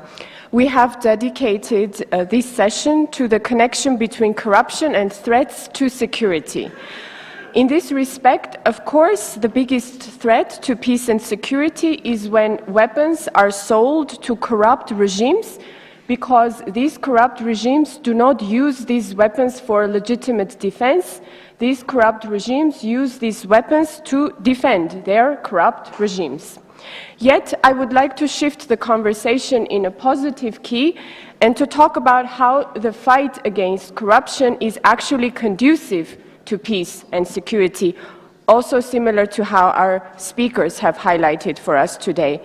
We have dedicated this session to the connection between corruption and threats to security. In this respect, of course, the biggest threat to peace and security is when weapons are sold to corrupt regimes because these corrupt regimes do not use these weapons for legitimate defense. These corrupt regimes use these weapons to defend their corrupt regimes. Yet, I would like to shift the conversation in a positive key and to talk about how the fight against corruption is actually conducive to peace and security, also similar to how our speakers have highlighted for us today.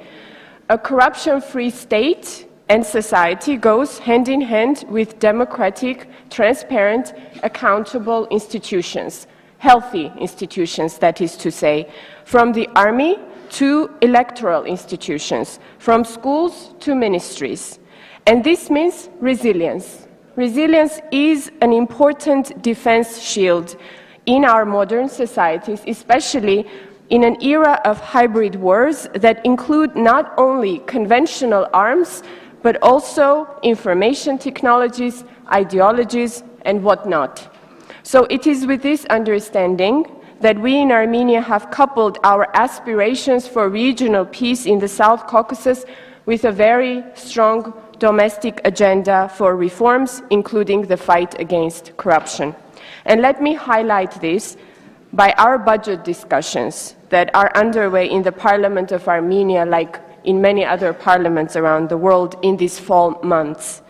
A corruption-free state and society goes hand in hand with democratic, transparent, accountable institutions, healthy institutions, that is to say, from the army to electoral institutions, from schools to ministries. And this means resilience. Resilience is an important defense shield in our modern societies, especially in an era of hybrid wars that include not only conventional arms, but also information technologies, ideologies, and whatnot. So it is with this understanding that we in Armenia have coupled our aspirations for regional peace in the South Caucasus with a very strong domestic agenda for reforms, including the fight against corruption. And let me highlight this by our budget discussions that are underway in the Parliament of Armenia, like in many other parliaments around the world in these fall months.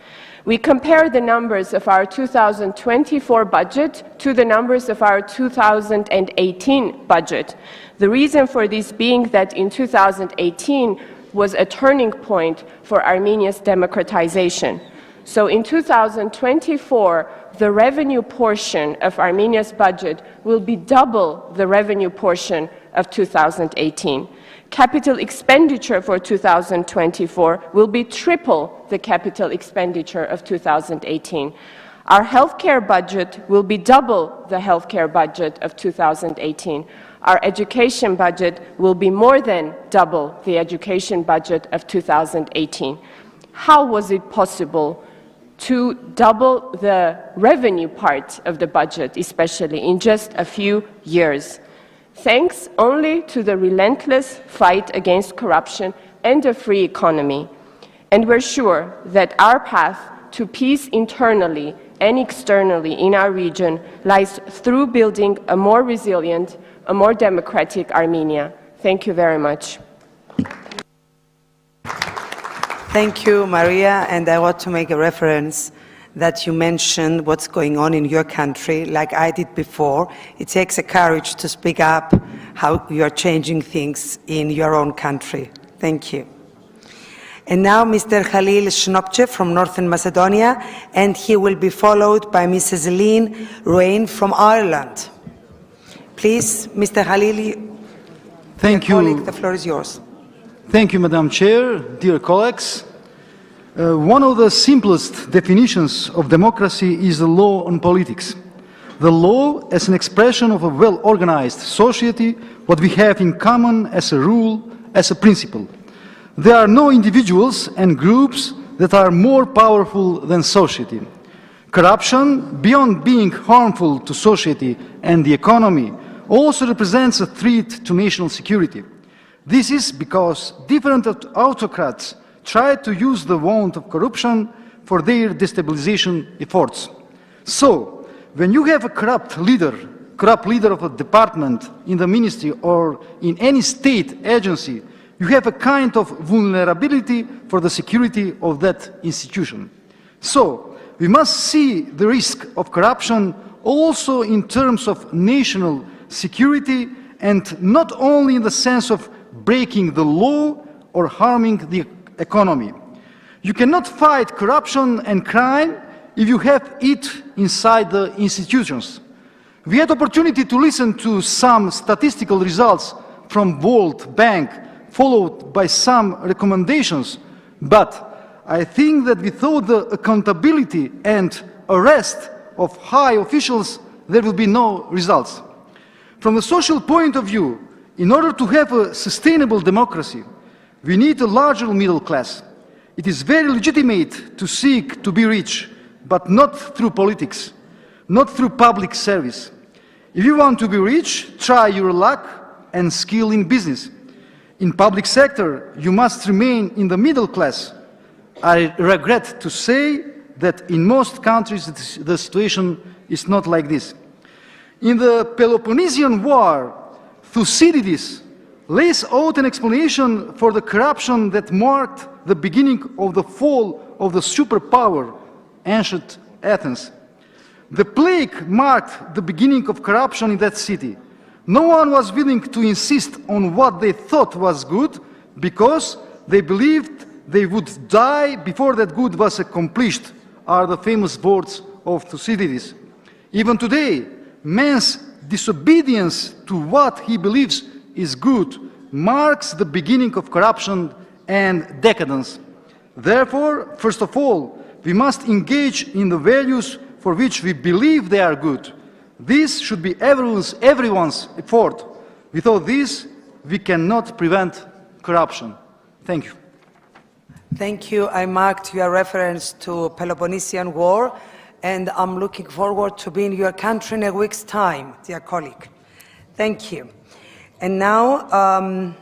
We compare the numbers of our 2024 budget to the numbers of our 2018 budget. The reason for this being that in 2018 was a turning point for Armenia's democratization. So in 2024, the revenue portion of Armenia's budget will be double the revenue portion of 2018. Capital expenditure for 2024 will be triple the capital expenditure of 2018. Our healthcare budget will be double the healthcare budget of 2018. Our education budget will be more than double the education budget of 2018. How was it possible to double the revenue part of the budget, especially in just a few years? Thanks only to the relentless fight against corruption and a free economy. And we're sure that our path to peace internally and externally in our region lies through building a more resilient, a more democratic Armenia. Thank you very much. Thank you, Maria, and I want to make a reference that you mentioned what's going on in your country, like I did before. It takes a courage to speak up how you are changing things in your own country. Thank you. And now Mr. Khalil Shnopchev from Northern Macedonia, and he will be followed by Mrs. Lynn Ruane from Ireland. Please, Mr. Khalil, Thank you. colleague, the floor is yours. Thank you, Madam Chair, dear colleagues. One of the simplest definitions of democracy is the law on politics. The law as an expression of a well-organized society, what we have in common as a rule, as a principle. There are no individuals and groups that are more powerful than society. Corruption, beyond being harmful to society and the economy, also represents a threat to national security. This is because different autocrats try to use the wound of corruption for their destabilization efforts. So, when you have a corrupt leader of a department in the ministry or in any state agency, you have a kind of vulnerability for the security of that institution. So, we must see the risk of corruption also in terms of national security and not only in the sense of breaking the law or harming the economy. You cannot fight corruption and crime if you have it inside the institutions. We had opportunity to listen to some statistical results from World Bank, followed by some recommendations, but I think that without the accountability and arrest of high officials, there will be no results. From the social point of view, in order to have a sustainable democracy, we need a larger middle class. It is very legitimate to seek to be rich, but not through politics, not through public service. If you want to be rich, try your luck and skill in business. In public sector, you must remain in the middle class. I regret to say that in most countries the situation is not like this. In the Peloponnesian War, Thucydides lays out an explanation for the corruption that marked the beginning of the fall of the superpower, ancient Athens. The plague marked the beginning of corruption in that city. No one was willing to insist on what they thought was good because they believed they would die before that good was accomplished, are the famous words of Thucydides. Even today, man's disobedience to what he believes is good marks the beginning of corruption and decadence. Therefore, first of all, we must engage in the values for which we believe they are good. This should be everyone's effort. Without this, we cannot prevent corruption. Thank you. Thank you. I marked your reference to Peloponnesian War, and I'm looking forward to being in your country in a week's time, dear colleague. Thank you. And now,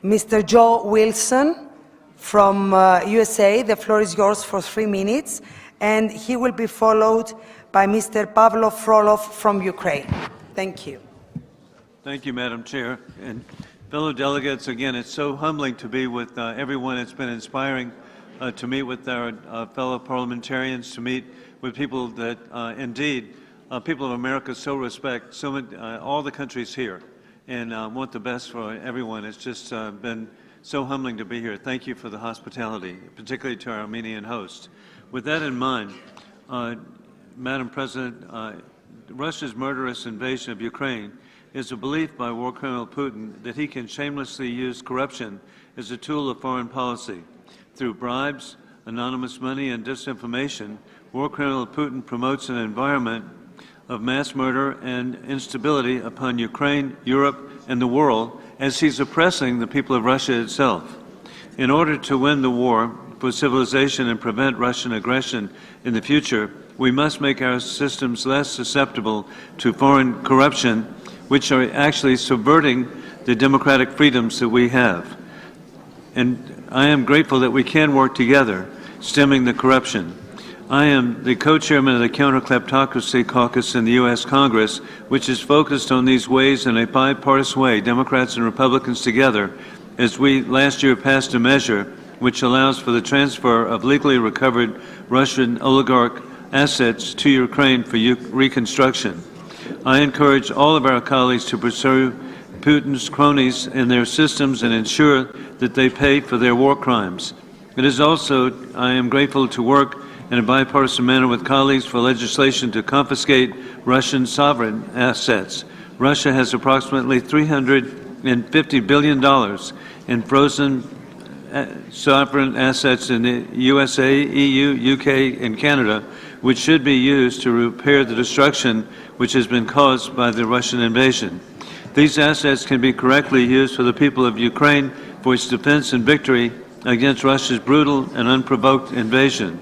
Mr. Joe Wilson from USA, the floor is yours for 3 minutes, and he will be followed by Mr. Pavlo Frolov from Ukraine. Thank you. Thank you, Madam Chair. And fellow delegates, again, it's so humbling to be with everyone. It's been inspiring to meet with our fellow parliamentarians, to meet with people that indeed people of America so respect, so many, all the countries here, and want the best for everyone. It's just been so humbling to be here. Thank you for the hospitality, particularly to our Armenian host. With that in mind, Madam President, Russia's murderous invasion of Ukraine is a belief by war criminal Putin that he can shamelessly use corruption as a tool of foreign policy. Through bribes, anonymous money, and disinformation, war criminal Putin promotes an environment of mass murder and instability upon Ukraine, Europe, and the world as he's oppressing the people of Russia itself. In order to win the war for civilization and prevent Russian aggression in the future, we must make our systems less susceptible to foreign corruption, which are actually subverting the democratic freedoms that we have. And I am grateful that we can work together, stemming the corruption. I am the co-chairman of the Counter-Kleptocracy Caucus in the U.S. Congress, which is focused on these ways in a bipartisan way, Democrats and Republicans together, as we last year passed a measure which allows for the transfer of legally recovered Russian oligarch assets to Ukraine for reconstruction. I encourage all of our colleagues to pursue Putin's cronies in their systems and ensure that they pay for their war crimes. It is also, I am grateful to work in a bipartisan manner with colleagues for legislation to confiscate Russian sovereign assets. Russia has approximately $350 billion in frozen sovereign assets in the USA, EU, UK, and Canada, which should be used to repair the destruction which has been caused by the Russian invasion. These assets can be correctly used for the people of Ukraine for its defense and victory against Russia's brutal and unprovoked invasion.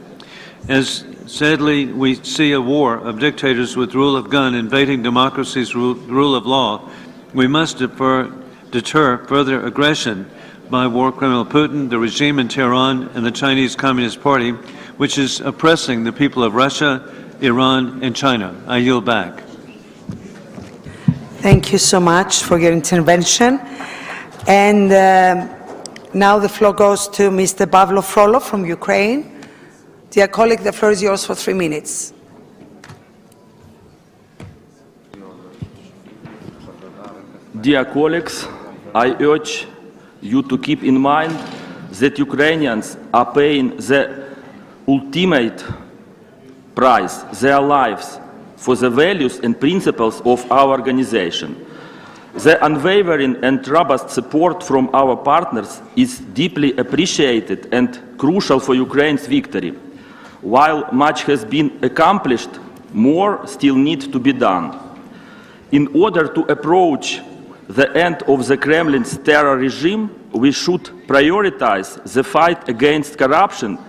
As sadly we see a war of dictators with rule of gun invading democracy's rule of law, we must deter further aggression by war criminal Putin, the regime in Tehran, and the Chinese Communist Party, which is oppressing the people of Russia, Iran, and China. I yield back. Thank you so much for your intervention. And now the floor goes to Mr. Pavlo Frolov from Ukraine. Dear colleague, the floor is yours for 3 minutes. Dear colleagues, I urge you to keep in mind that Ukrainians are paying the ultimate price, their lives, for the values and principles of our organization. The unwavering and robust support from our partners is deeply appreciated and crucial for Ukraine's victory. While much has been accomplished, more still needs to be done. In order to approach the end of the Kremlin's terror regime, we should prioritize the fight against corruption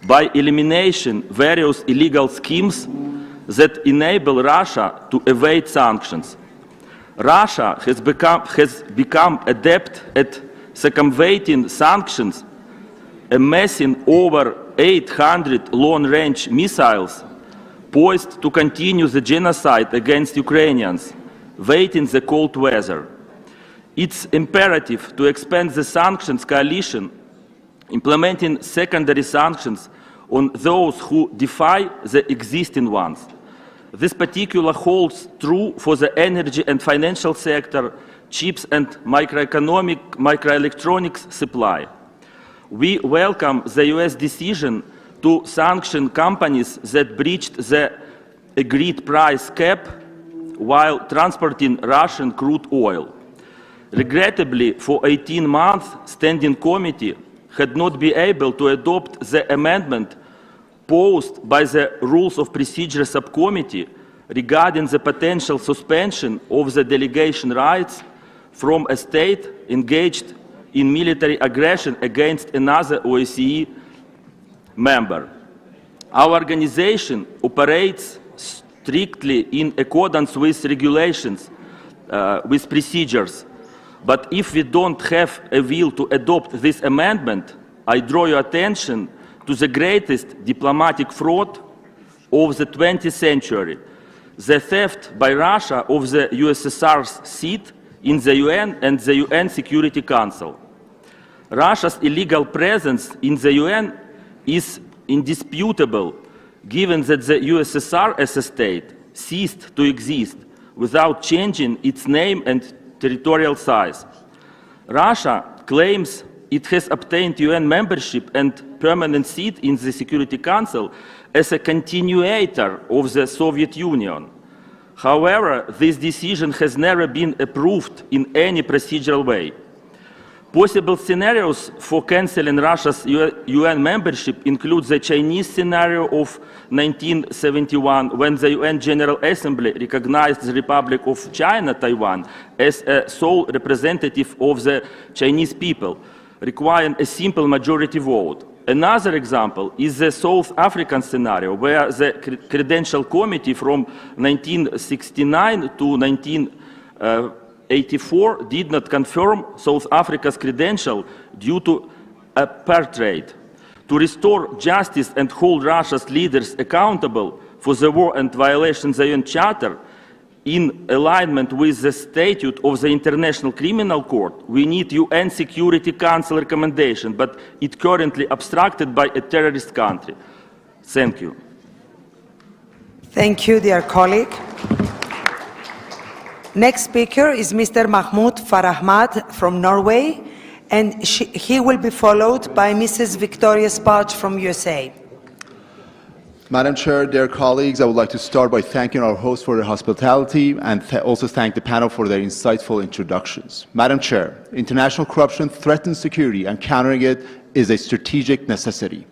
by eliminating various illegal schemes that enable Russia to evade sanctions. Russia has become adept at circumventing sanctions amassing over 800 long-range missiles poised to continue the genocide against Ukrainians, waiting the cold weather. It's imperative to expand the sanctions coalition, implementing secondary sanctions on those who defy the existing ones. This particular holds true for the energy and financial sector, chips and microelectronics supply. We welcome the US decision to sanction companies that breached the agreed price cap while transporting Russian crude oil. Regrettably, for 18 months, Standing Committee had not been able to adopt the amendment posed by the Rules of Procedure Subcommittee regarding the potential suspension of the delegation rights from a state engaged in military aggression against another OSCE member. Our organization operates strictly in accordance with regulations, with procedures. But if we don't have a will to adopt this amendment, I draw your attention to the greatest diplomatic fraud of the 20th century, the theft by Russia of the USSR's seat in the UN and the UN Security Council. Russia's illegal presence in the UN is indisputable, given that the USSR as a state ceased to exist without changing its name and territorial size. Russia claims it has obtained UN membership and permanent seat in the Security Council as a continuator of the Soviet Union. However, this decision has never been approved in any procedural way. Possible scenarios for canceling Russia's UN membership include the Chinese scenario of 1971, when the UN General Assembly recognized the Republic of China, Taiwan, as a sole representative of the Chinese people, requiring a simple majority vote. Another example is the South African scenario, where the Credential Committee from 1969 to 1984 did not confirm South Africa's credential due to apartheid. To restore justice and hold Russia's leaders accountable for the war and violations of the UN Charter, in alignment with the statute of the International Criminal Court, we need UN Security Council recommendation, but it currently obstructed by a terrorist country. Thank you. Thank you, dear colleague. Next speaker is Mr. Mahmoud Farahmad from Norway, and he will be followed by Mrs. Victoria Sparch from USA. Madam Chair, dear colleagues, I would like to start by thanking our hosts for their hospitality and also thank the panel for their insightful introductions. Madam Chair, international corruption threatens security, and countering it is a strategic necessity.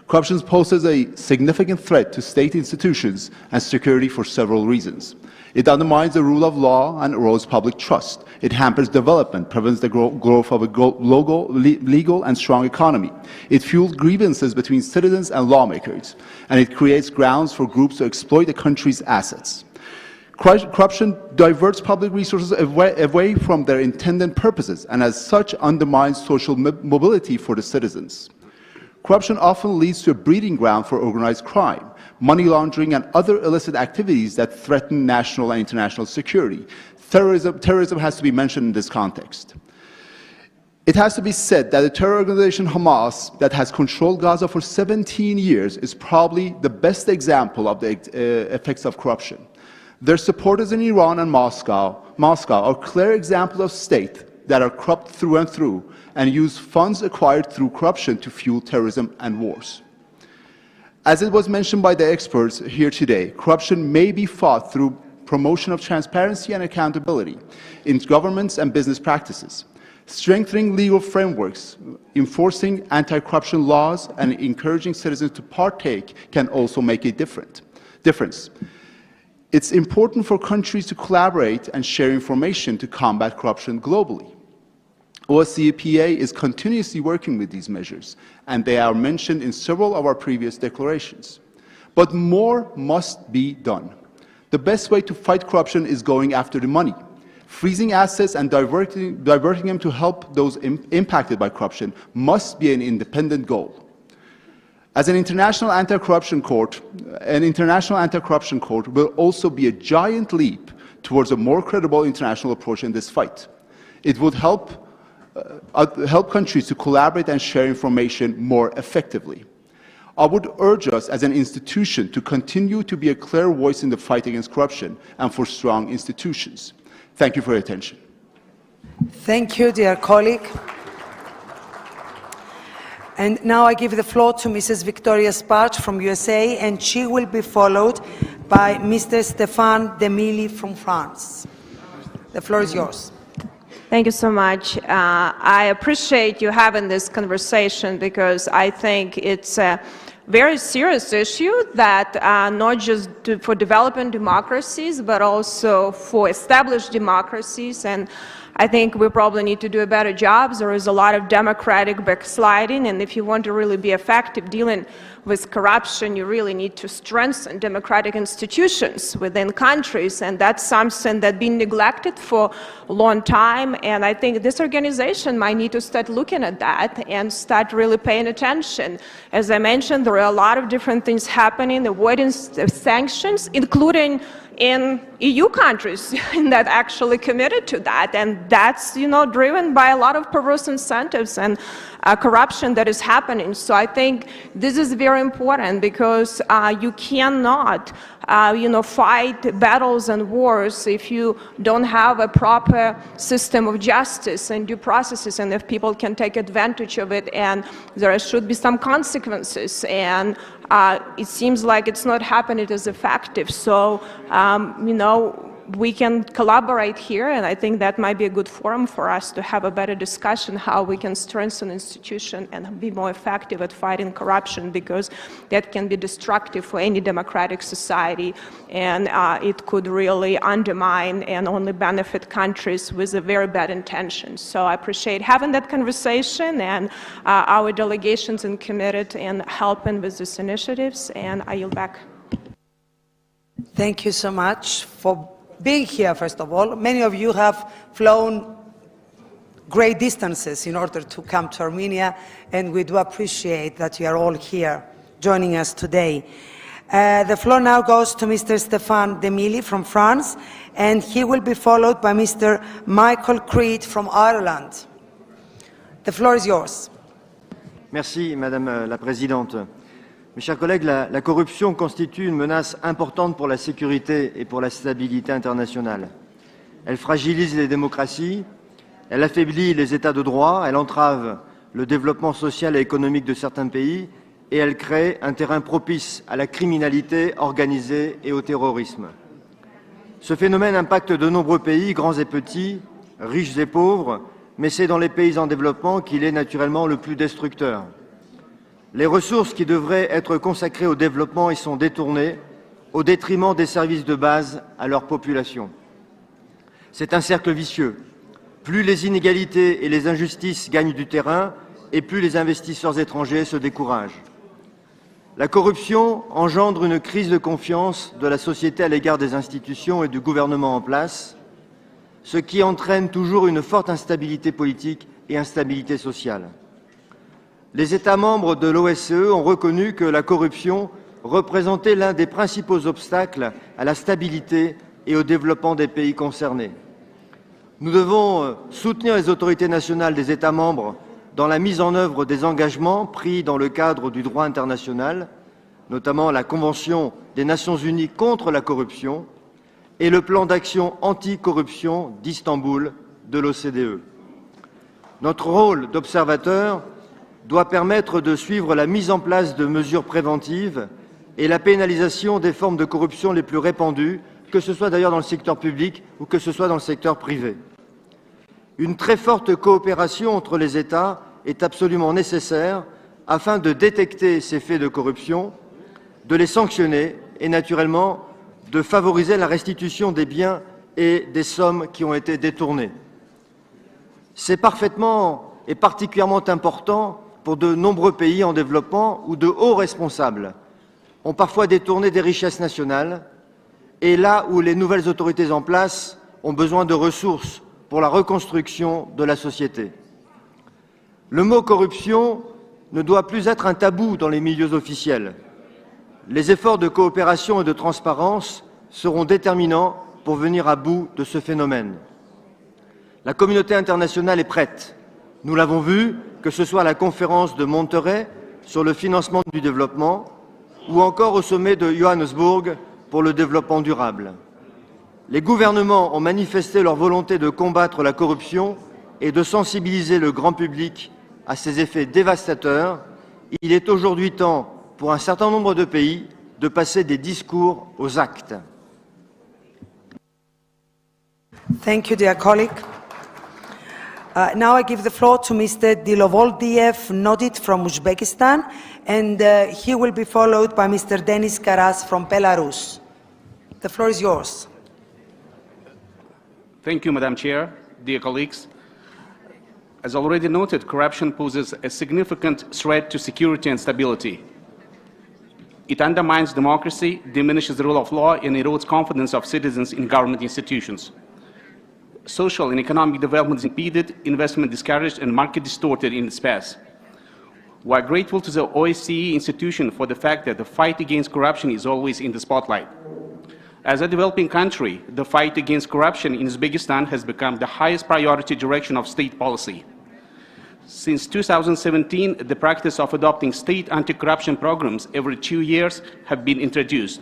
Corruption poses a significant threat to state institutions and security for several reasons. It undermines the rule of law and erodes public trust. It hampers development, prevents the growth of a legal and strong economy. It fuels grievances between citizens and lawmakers, and it creates grounds for groups to exploit the country's assets. Corruption diverts public resources away from their intended purposes, and as such undermines social mobility for the citizens. Corruption often leads to a breeding ground for organized crime, money laundering, and other illicit activities that threaten national and international security. Terrorism has to be mentioned in this context. It has to be said that the terror organization Hamas, that has controlled Gaza for 17 years, is probably the best example of the effects of corruption. Their supporters in Iran and Moscow are clear examples of states that are corrupt through and through and use funds acquired through corruption to fuel terrorism and wars. As it was mentioned by the experts here today, corruption may be fought through promotion of transparency and accountability in governments and business practices. Strengthening legal frameworks, enforcing anti-corruption laws, and encouraging citizens to partake can also make a difference. It's important for countries to collaborate and share information to combat corruption globally. OSCE is continuously working with these measures, and they are mentioned in several of our previous declarations. But more must be done. The best way to fight corruption is going after the money. Freezing assets and diverting them to help those impacted by corruption must be an independent goal. As an international anti-corruption court will also be a giant leap towards a more credible international approach in this fight. It would help countries to collaborate and share information more effectively. I would urge us as an institution to continue to be a clear voice in the fight against corruption and for strong institutions. Thank you for your attention. Thank you, dear colleague. And now I give the floor to Mrs. Victoria Sparch from USA, and she will be followed by Mr. Stéphane Demilly from France. The floor is yours. Thank you so much. I appreciate you having this conversation because I think it's a very serious issue that not just for developing democracies, but also for established democracies. And I think we probably need to do a better job. There is a lot of democratic backsliding, and if you want to really be effective dealing with corruption, you really need to strengthen democratic institutions within countries, and that's something that's been neglected for a long time. And I think this organization might need to start looking at that and start really paying attention. As I mentioned, there are a lot of different things happening, avoidance of sanctions, including in EU countries that actually committed to that, and that's driven by a lot of perverse incentives and corruption that is happening. So I think this is very important because you cannot fight battles and wars if you don't have a proper system of justice and due processes, and if people can take advantage of it, and there should be some consequences. And it seems like it's not happening as effective. So, we can collaborate here, and I think that might be a good forum for us to have a better discussion how we can strengthen institutions and be more effective at fighting corruption, because that can be destructive for any democratic society, and it could really undermine and only benefit countries with a very bad intentions. So I appreciate having that conversation, and our delegations are committed in helping with these initiatives, and I yield back. Thank you so much for being here, first of all. Many of you have flown great distances in order to come to Armenia, and we do appreciate that you are all here joining us today. The floor now goes to Mr. Stéphane Demilly from France, and he will be followed by Mr. Michael Creed from Ireland. The floor is yours. Merci, Madame la Présidente. Mes chers collègues, la corruption constitue une menace importante pour la sécurité et pour la stabilité internationale. Elle fragilise les démocraties, elle affaiblit les États de droit, elle entrave le développement social et économique de certains pays et elle crée un terrain propice à la criminalité organisée et au terrorisme. Ce phénomène impacte de nombreux pays, grands et petits, riches et pauvres, mais c'est dans les pays en développement qu'il est naturellement le plus destructeur. Les ressources qui devraient être consacrées au développement y sont détournées au détriment des services de base à leur population. C'est un cercle vicieux. Plus les inégalités et les injustices gagnent du terrain, et plus les investisseurs étrangers se découragent. La corruption engendre une crise de confiance de la société à l'égard des institutions et du gouvernement en place, ce qui entraîne toujours une forte instabilité politique et instabilité sociale. Les États membres de l'OSCE ont reconnu que la corruption représentait l'un des principaux obstacles à la stabilité et au développement des pays concernés. Nous devons soutenir les autorités nationales des États membres dans la mise en œuvre des engagements pris dans le cadre du droit international, notamment la Convention des Nations Unies contre la corruption et le plan d'action anti-corruption d'Istanbul de l'OCDE. Notre rôle d'observateur doit permettre de suivre la mise en place de mesures préventives et la pénalisation des formes de corruption les plus répandues, que ce soit d'ailleurs dans le secteur public ou que ce soit dans le secteur privé. Une très forte coopération entre les États est absolument nécessaire afin de détecter ces faits de corruption, de les sanctionner et naturellement de favoriser la restitution des biens et des sommes qui ont été détournées. C'est parfaitement et particulièrement important pour de nombreux pays en développement où de hauts responsables ont parfois détourné des richesses nationales, et là où les nouvelles autorités en place ont besoin de ressources pour la reconstruction de la société. Le mot corruption ne doit plus être un tabou dans les milieux officiels. Les efforts de coopération et de transparence seront déterminants pour venir à bout de ce phénomène. La communauté internationale est prête. Nous l'avons vu, que ce soit à la conférence de Monterrey sur le financement du développement ou encore au sommet de Johannesburg pour le développement durable. Les gouvernements ont manifesté leur volonté de combattre la corruption et de sensibiliser le grand public à ses effets dévastateurs. Il est aujourd'hui temps pour un certain nombre de pays de passer des discours aux actes. Thank you, dear colleague. Now I give the floor to Mr. Dilovoldiev Nodit from Uzbekistan, and he will be followed by Mr. Denis Karas from Belarus. The floor is yours. Thank you, Madam Chair, dear colleagues. As already noted, corruption poses a significant threat to security and stability. It undermines democracy, diminishes the rule of law, and erodes confidence of citizens in government institutions. Social and economic development is impeded, investment discouraged, and market distorted in its path. We are grateful to the OSCE institution for the fact that the fight against corruption is always in the spotlight. As a developing country, the fight against corruption in Uzbekistan has become the highest priority direction of state policy. Since 2017, the practice of adopting state anti-corruption programs every 2 years have been introduced.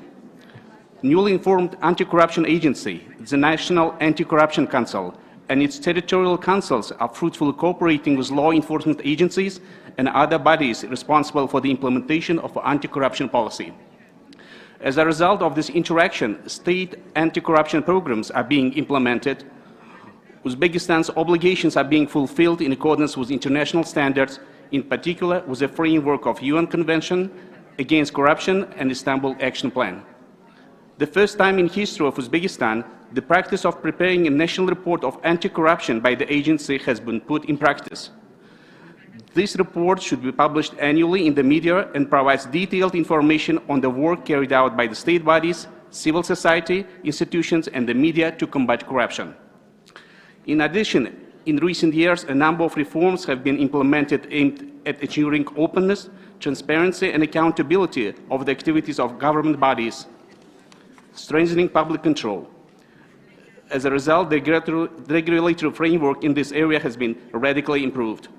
Newly formed anti-corruption agency, the National Anti-Corruption Council, and its territorial councils are fruitfully cooperating with law enforcement agencies and other bodies responsible for the implementation of anti-corruption policy. As a result of this interaction, state anti-corruption programs are being implemented. Uzbekistan's obligations are being fulfilled in accordance with international standards, in particular with the framework of UN Convention Against Corruption and Istanbul Action Plan. The first time in history of Uzbekistan, the practice of preparing a national report of anti-corruption by the agency has been put in practice. This report should be published annually in the media and provides detailed information on the work carried out by the state bodies, civil society, institutions, and the media to combat corruption. In addition, in recent years, a number of reforms have been implemented aimed at ensuring openness, transparency, and accountability of the activities of government bodies, strengthening public control. As a result, the regulatory framework in this area has been radically improved.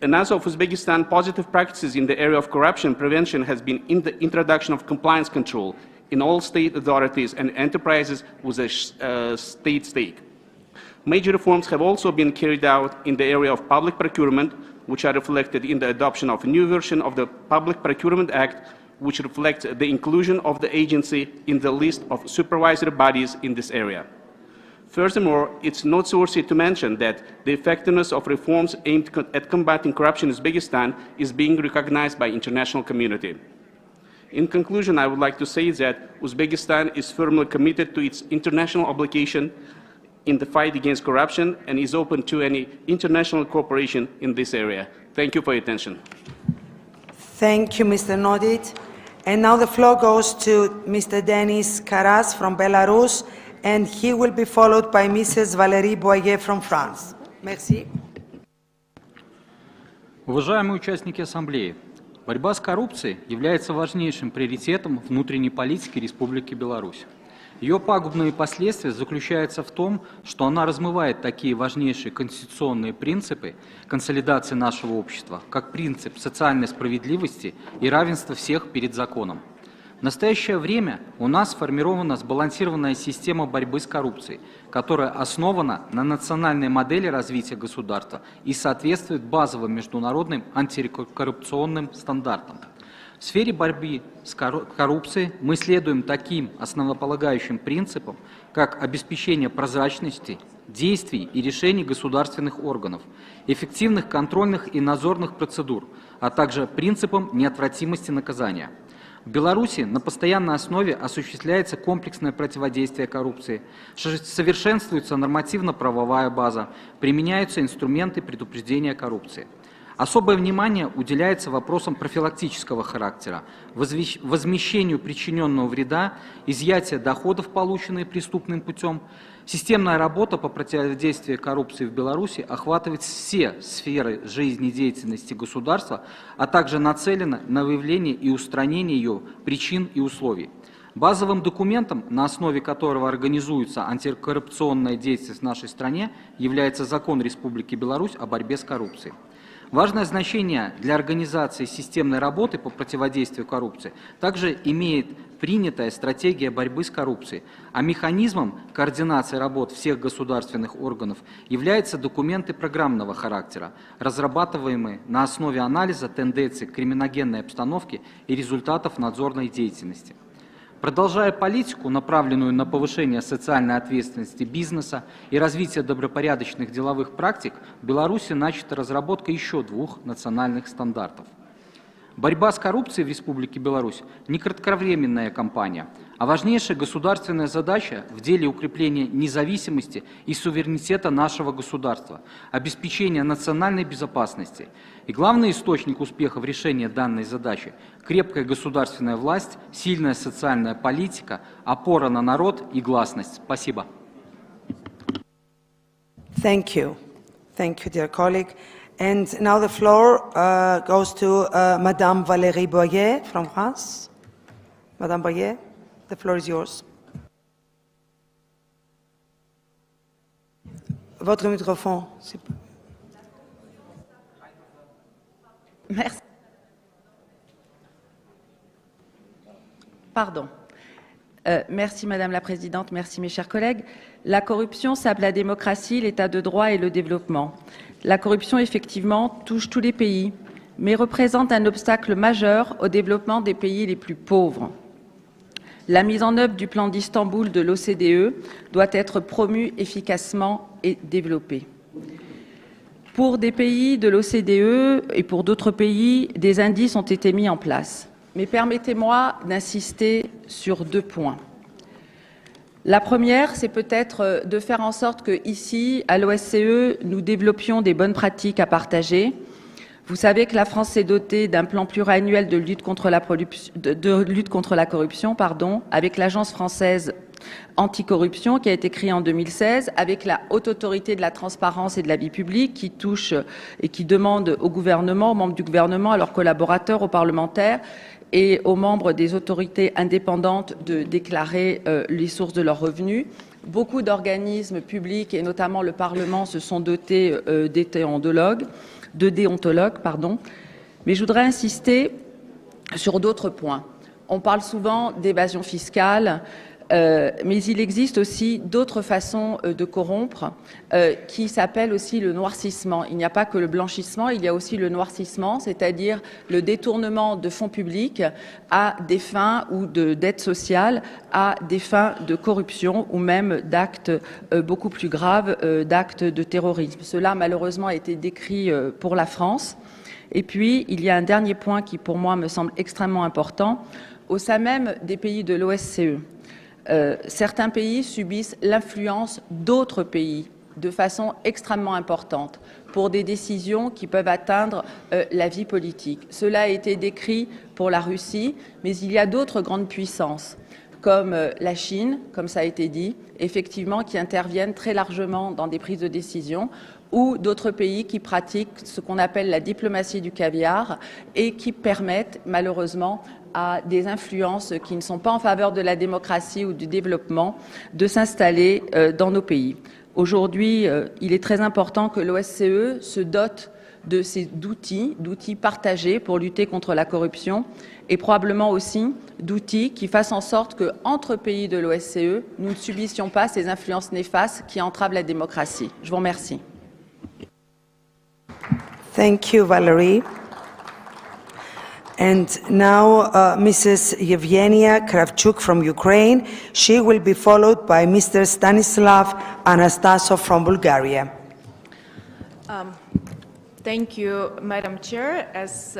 Another of Uzbekistan positive practices in the area of corruption prevention has been in the introduction of compliance control in all state authorities and enterprises with a state stake. Major reforms have also been carried out in the area of public procurement, which are reflected in the adoption of a new version of the Public Procurement Act, which reflects the inclusion of the agency in the list of supervisory bodies in this area. Furthermore, it's noteworthy to mention that the effectiveness of reforms aimed at combating corruption in Uzbekistan is being recognized by the international community. In conclusion, I would like to say that Uzbekistan is firmly committed to its international obligation in the fight against corruption and is open to any international cooperation in this area. Thank you for your attention. Thank you, Mr. Nodit. And now the floor goes to Mr. Denis Karas from Belarus, and he will be followed by Mrs. Valérie Boyer from France. Merci. Уважаемые участники Ассамблеи, борьба с коррупцией является важнейшим приоритетом внутренней политики Республики Беларусь. Ее пагубные последствия заключаются в том, что она размывает такие важнейшие конституционные принципы консолидации нашего общества, как принцип социальной справедливости и равенства всех перед законом. В настоящее время у нас сформирована сбалансированная система борьбы с коррупцией, которая основана на национальной модели развития государства и соответствует базовым международным антикоррупционным стандартам. В сфере борьбы с коррупцией мы следуем таким основополагающим принципам, как обеспечение прозрачности, действий и решений государственных органов, эффективных контрольных и надзорных процедур, а также принципам неотвратимости наказания. В Беларуси на постоянной основе осуществляется комплексное противодействие коррупции, совершенствуется нормативно-правовая база, применяются инструменты предупреждения коррупции. Особое внимание уделяется вопросам профилактического характера, возмещению причиненного вреда, изъятия доходов, полученных преступным путем. Системная работа по противодействию коррупции в Беларуси охватывает все сферы жизнедеятельности государства, а также нацелена на выявление и устранение ее причин и условий. Базовым документом, на основе которого организуется антикоррупционная деятельность в нашей стране, является Закон Республики Беларусь о борьбе с коррупцией. Важное значение для организации системной работы по противодействию коррупции также имеет принятая стратегия борьбы с коррупцией, а механизмом координации работ всех государственных органов являются документы программного характера, разрабатываемые на основе анализа тенденций криминогенной обстановки и результатов надзорной деятельности. Продолжая политику, направленную на повышение социальной ответственности бизнеса и развитие добропорядочных деловых практик, в Беларуси начата разработка еще 2 национальных стандартов. Борьба с коррупцией в Республике Беларусь не кратковременная кампания, а важнейшая государственная задача в деле укрепления независимости и суверенитета нашего государства, обеспечения национальной безопасности. И главный источник успеха в решении данной задачи – крепкая государственная власть, сильная социальная политика, опора на народ и гласность. Спасибо. Thank you. Thank you, dear colleague. And now the floor goes to Madame Valérie Boyer from France. Madame Boyer, the floor is yours. Votre microphone. Merci. Pardon. Merci Madame la Présidente, merci mes chers collègues. La corruption sape la démocratie, l'état de droit et le développement. La corruption, effectivement, touche tous les pays, mais représente un obstacle majeur au développement des pays les plus pauvres. La mise en œuvre du plan d'Istanbul de l'OCDE doit être promue efficacement et développée. Pour des pays de l'OCDE et pour d'autres pays, des indices ont été mis en place. Mais permettez-moi d'insister sur 2 points. La première, c'est peut-être de faire en sorte qu'ici, à l'OSCE, nous développions des bonnes pratiques à partager. Vous savez que la France s'est dotée d'un plan pluriannuel de lutte contre la corruption, avec l'Agence française anticorruption qui a été créée en 2016, avec la Haute Autorité de la transparence et de la vie publique qui touche et qui demande au gouvernement, aux membres du gouvernement, à leurs collaborateurs, aux parlementaires et aux membres des autorités indépendantes de déclarer les sources de leurs revenus. Beaucoup d'organismes publics, et notamment le Parlement, se sont dotés de déontologues. Mais je voudrais insister sur d'autres points. On parle souvent d'évasion fiscale, mais il existe aussi d'autres façons de corrompre qui s'appellent aussi le noircissement. Il n'y a pas que le blanchissement, il y a aussi le noircissement, c'est-à-dire le détournement de fonds publics à des fins ou d'aide sociale, à des fins de corruption ou même d'actes beaucoup plus graves, d'actes de terrorisme. Cela, malheureusement, a été décrit pour la France. Et puis, il y a un dernier point qui, pour moi, me semble extrêmement important. Au sein même des pays de l'OSCE, certains pays subissent l'influence d'autres pays de façon extrêmement importante pour des décisions qui peuvent atteindre la vie politique. Cela a été décrit pour la Russie, mais il y a d'autres grandes puissances, comme la Chine, comme ça a été dit, effectivement, qui interviennent très largement dans des prises de décision, ou d'autres pays qui pratiquent ce qu'on appelle la diplomatie du caviar et qui permettent, malheureusement, à des influences qui ne sont pas en faveur de la démocratie ou du développement de s'installer dans nos pays. Aujourd'hui, il est très important que l'OSCE se dote de ces d'outils partagés pour lutter contre la corruption et probablement aussi d'outils qui fassent en sorte qu'entre pays de l'OSCE, nous ne subissions pas ces influences néfastes qui entravent la démocratie. Je vous remercie. Thank you, Valerie. And now Mrs. Yevgenia Kravchuk from Ukraine. She will be followed by Mr. Stanislav Anastasov from Bulgaria. Thank you, Madam Chair. As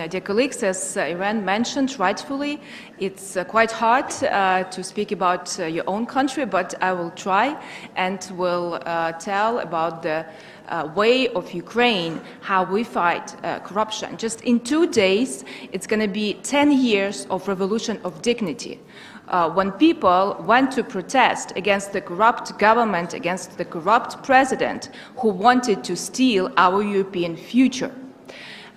dear colleagues, as Iran mentioned rightfully, it's quite hard to speak about your own country, but I will try and will tell about the way of Ukraine, how we fight corruption. Just in 2 days, it's going to be 10 years of revolution of dignity. When people went to protest against the corrupt government, against the corrupt president who wanted to steal our European future.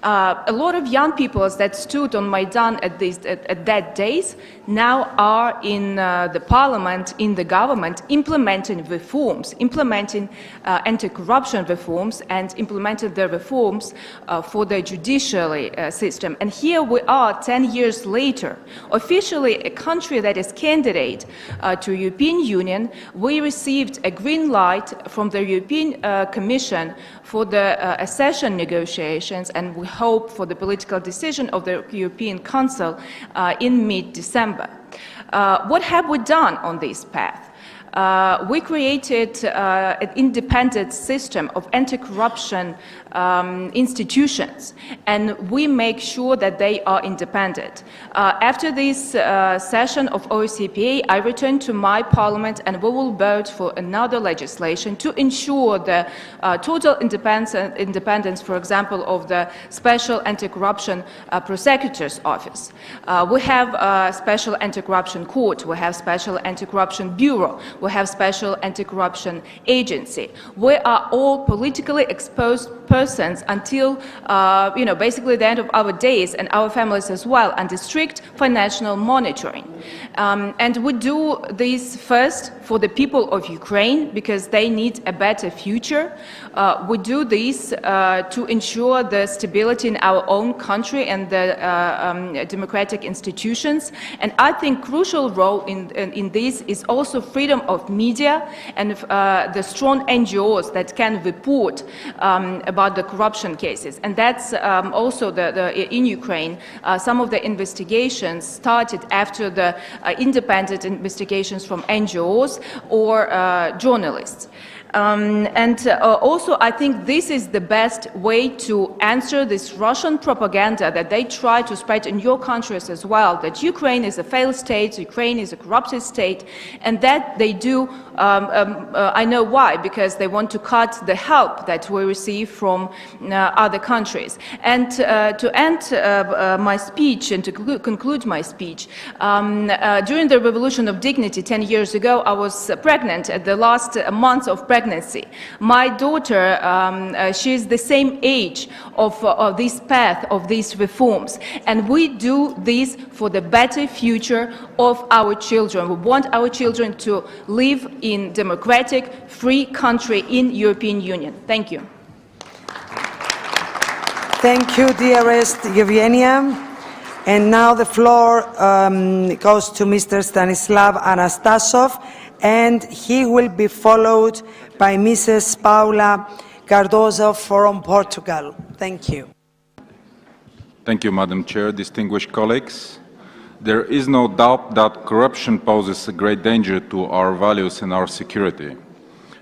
A lot of young people that stood on Maidan at that days now are in the parliament, in the government, implementing reforms, implementing anti-corruption reforms and implemented the reforms for the judiciary system. And here we are 10 years later, officially a country that is candidate to European Union. We received a green light from the European Commission for the accession negotiations, and we hope for the political decision of the European Council in mid-December. What have we done on this path? We created an independent system of anti-corruption institutions, and we make sure that they are independent. After this session of OSCE, I return to my parliament and we will vote for another legislation to ensure the total independence, for example, of the Special Anti-Corruption Prosecutor's Office. We have a Special Anti-Corruption Court, we have Special Anti-Corruption Bureau, we have Special Anti-Corruption Agency. We are all politically exposed persons until, basically the end of our days, and our families as well, under strict financial monitoring. And we do this first for the people of Ukraine because they need a better future. We do this to ensure the stability in our own country and the democratic institutions. And I think crucial role in this is also freedom of media and the strong NGOs that can report about the corruption cases. And that's also in Ukraine, some of the investigations started after the independent investigations from NGOs or journalists. Also, I think this is the best way to answer this Russian propaganda that they try to spread in your countries as well, that Ukraine is a failed state, Ukraine is a corrupted state, and that they do, I know why, because they want to cut the help that we receive from other countries. And to end my speech and to conclude my speech, during the Revolution of Dignity 10 years ago, I was pregnant at the last month of pregnancy. My daughter, she is the same age of this path, of these reforms. And we do this for the better future of our children. We want our children to live in democratic, free country in European Union. Thank you. Thank you, dearest Yevgenia. And now the floor goes to Mr. Stanislav Anastasov, and he will be followed by Mrs. Paula Cardozo from Portugal. Thank you. Thank you, Madam Chair. Distinguished colleagues, there is no doubt that corruption poses a great danger to our values and our security,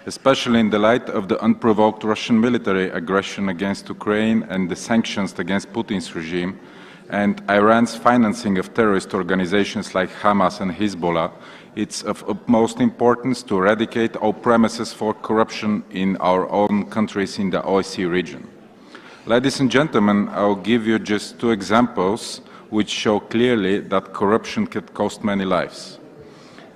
especially in the light of the unprovoked Russian military aggression against Ukraine and the sanctions against Putin's regime, and Iran's financing of terrorist organizations like Hamas and Hezbollah. It's of utmost importance to eradicate all premises for corruption in our own countries in the OSCE region. Ladies and gentlemen, I'll give you just 2 examples which show clearly that corruption can cost many lives.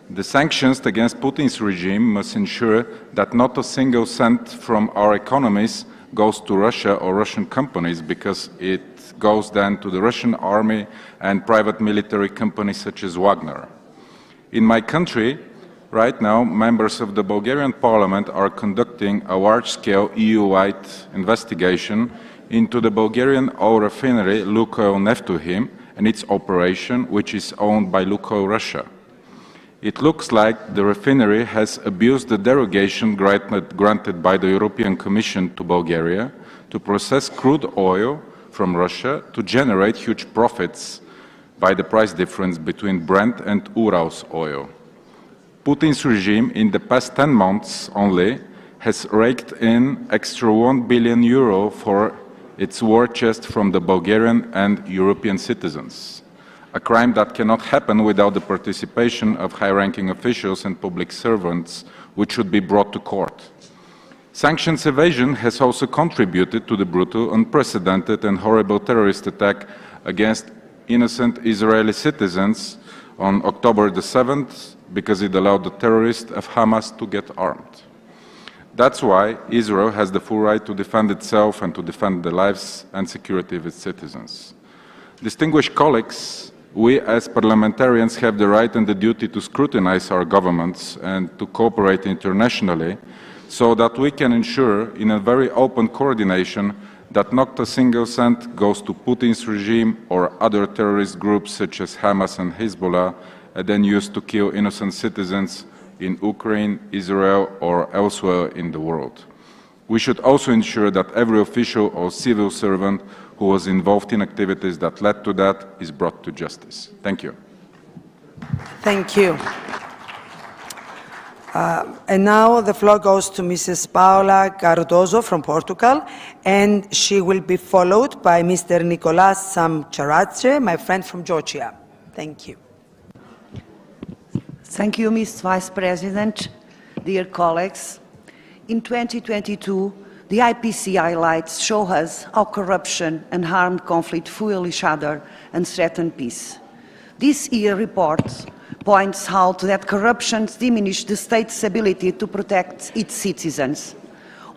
The sanctions against Putin's regime must ensure that not a single cent from our economies goes to Russia or Russian companies, because it goes then to the Russian army and private military companies such as Wagner. In my country, right now, members of the Bulgarian parliament are conducting a large-scale EU-wide investigation into the Bulgarian oil refinery Lukoil Neftuhim and its operation, which is owned by Lukoil Russia. It looks like the refinery has abused the derogation granted by the European Commission to Bulgaria to process crude oil from Russia to generate huge profits by the price difference between Brent and Urals oil. Putin's regime in the past 10 months only has raked in extra €1 billion for its war chest from the Bulgarian and European citizens, a crime that cannot happen without the participation of high-ranking officials and public servants, which should be brought to court. Sanctions evasion has also contributed to the brutal, unprecedented and horrible terrorist attack against innocent Israeli citizens on October the 7th, because it allowed the terrorists of Hamas to get armed. That's why Israel has the full right to defend itself and to defend the lives and security of its citizens. Distinguished colleagues, we as parliamentarians have the right and the duty to scrutinize our governments and to cooperate internationally so that we can ensure in a very open coordination that not a single cent goes to Putin's regime or other terrorist groups such as Hamas and Hezbollah and then used to kill innocent citizens in Ukraine, Israel or elsewhere in the world. We should also ensure that every official or civil servant who was involved in activities that led to that is brought to justice. Thank you. Thank you. And now the floor goes to Mrs. Paula Cardoso from Portugal, and she will be followed by Mr. Nicolas Samcharache, my friend from Georgia. Thank you. Thank you, Ms. Vice President, dear colleagues. In 2022, the IPC highlights show us how corruption and armed conflict fuel each other and threaten peace. This year report points out that corruption diminishes the state's ability to protect its citizens.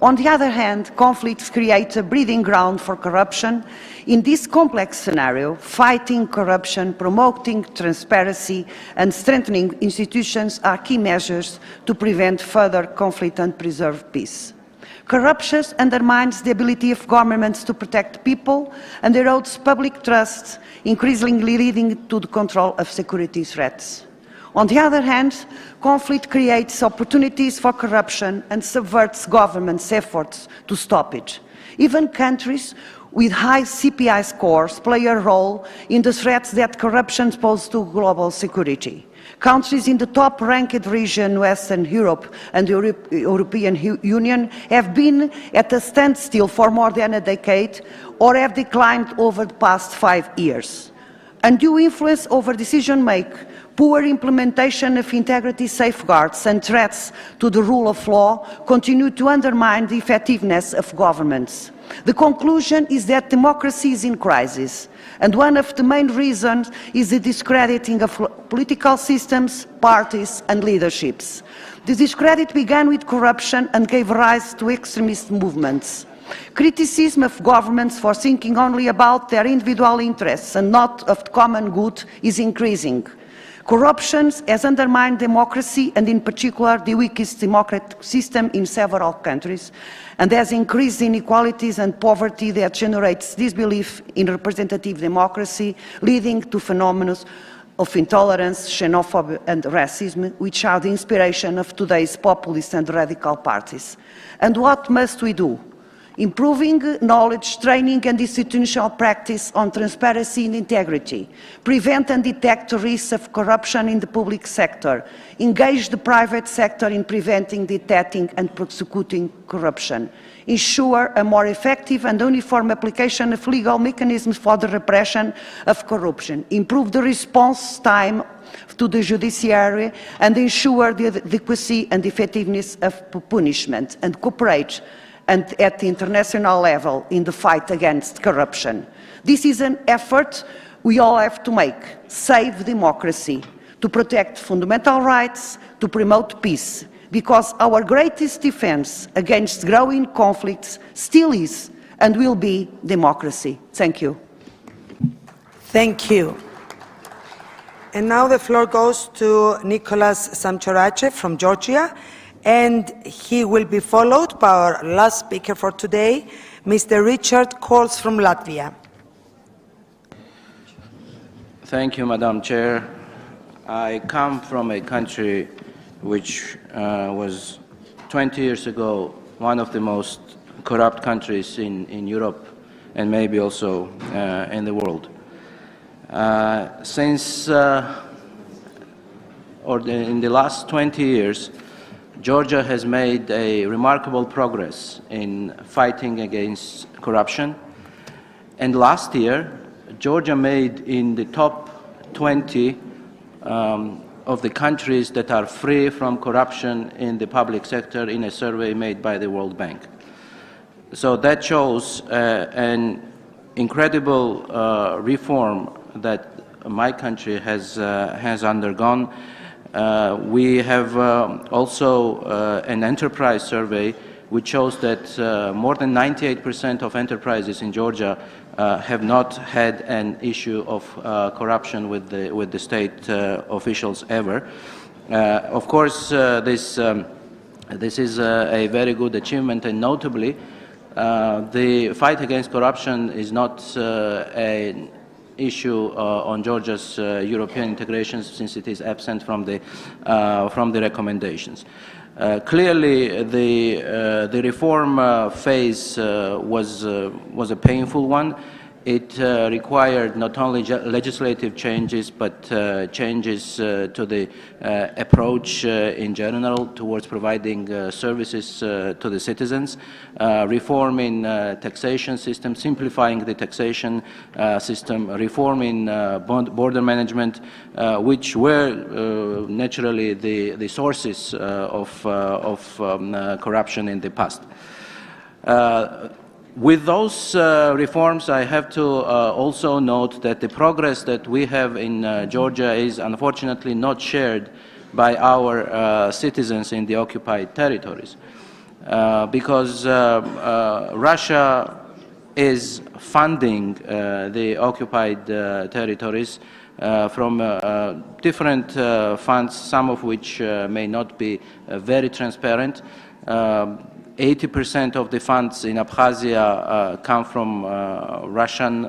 On the other hand, conflicts create a breeding ground for corruption. In this complex scenario, fighting corruption, promoting transparency, and strengthening institutions are key measures to prevent further conflict and preserve peace. Corruption undermines the ability of governments to protect people and erodes public trust, increasingly leading to the control of security threats. On the other hand, conflict creates opportunities for corruption and subverts governments' efforts to stop it. Even countries with high CPI scores play a role in the threats that corruption poses to global security. Countries in the top-ranked region, Western Europe and the European Union, have been at a standstill for more than a decade or have declined over the past 5 years. Undue influence over decision-making, poor implementation of integrity safeguards and threats to the rule of law continue to undermine the effectiveness of governments. The conclusion is that democracy is in crisis, and one of the main reasons is the discrediting of political systems, parties and leaderships. The discredit began with corruption and gave rise to extremist movements. Criticism of governments for thinking only about their individual interests and not of the common good is increasing. Corruption has undermined democracy and in particular the weakest democratic system in several countries and has increased inequalities and poverty that generates disbelief in representative democracy, leading to phenomena of intolerance, xenophobia and racism, which are the inspiration of today's populist and radical parties. And what must we do? Improving knowledge, training and institutional practice on transparency and integrity, prevent and detect the risks of corruption in the public sector, engage the private sector in preventing, detecting and prosecuting corruption, ensure a more effective and uniform application of legal mechanisms for the repression of corruption, improve the response time to the judiciary and ensure the adequacy and effectiveness of punishment, and cooperate and at the international level in the fight against corruption. This is an effort we all have to make, save democracy, to protect fundamental rights, to promote peace, because our greatest defense against growing conflicts still is and will be democracy. Thank you. Thank you. And now the floor goes to Nicolas Samcharache from Georgia, and he will be followed by our last speaker for today, Mr. Richard Coles from Latvia. Thank you, Madam Chair. I come from a country which was 20 years ago one of the most corrupt countries in Europe and maybe also in the world. In the last 20 years, Georgia has made a remarkable progress in fighting against corruption. And last year, Georgia made in the top 20 of the countries that are free from corruption in the public sector in a survey made by the World Bank. So that shows an incredible reform that my country has undergone. We have also an enterprise survey which shows that more than 98% of enterprises in Georgia have not had an issue of corruption with the state officials ever. Of course, this is a very good achievement, and notably, the fight against corruption is not an issue on Georgia's European integration, since it is absent from the recommendations. Clearly, the reform phase was a painful one. It required not only legislative changes, but changes to the approach in general towards providing services to the citizens, reform in taxation system, simplifying the taxation system, reform in border management, which were naturally the sources of corruption in the past. With those reforms, I have to also note that the progress that we have in Georgia is unfortunately not shared by our citizens in the occupied territories, because Russia is funding the occupied territories from different funds, some of which may not be very transparent. 80% of the funds in Abkhazia come from Russian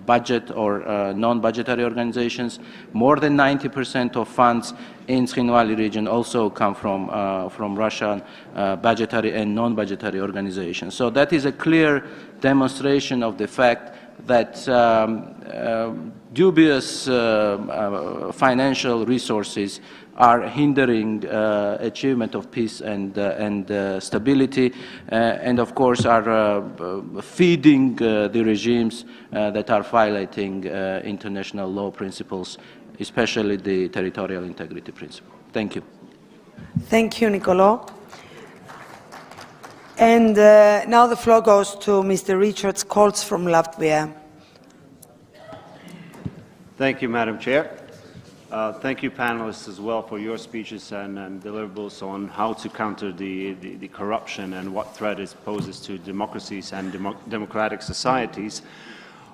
budget or non-budgetary organizations. More than 90% of funds in Tkhinvali region also come from Russian budgetary and non-budgetary organizations. So that is a clear demonstration of the fact that dubious financial resources are hindering achievement of peace and stability, and of course are feeding the regimes that are violating international law principles, especially the territorial integrity principle. Thank you. Thank you, Nicolo. And now the floor goes to Mr. Richard Scholz from Latvia. Thank you, Madam Chair. Thank you, panelists, as well, for your speeches and deliverables on how to counter the corruption and what threat it poses to democracies and democratic societies.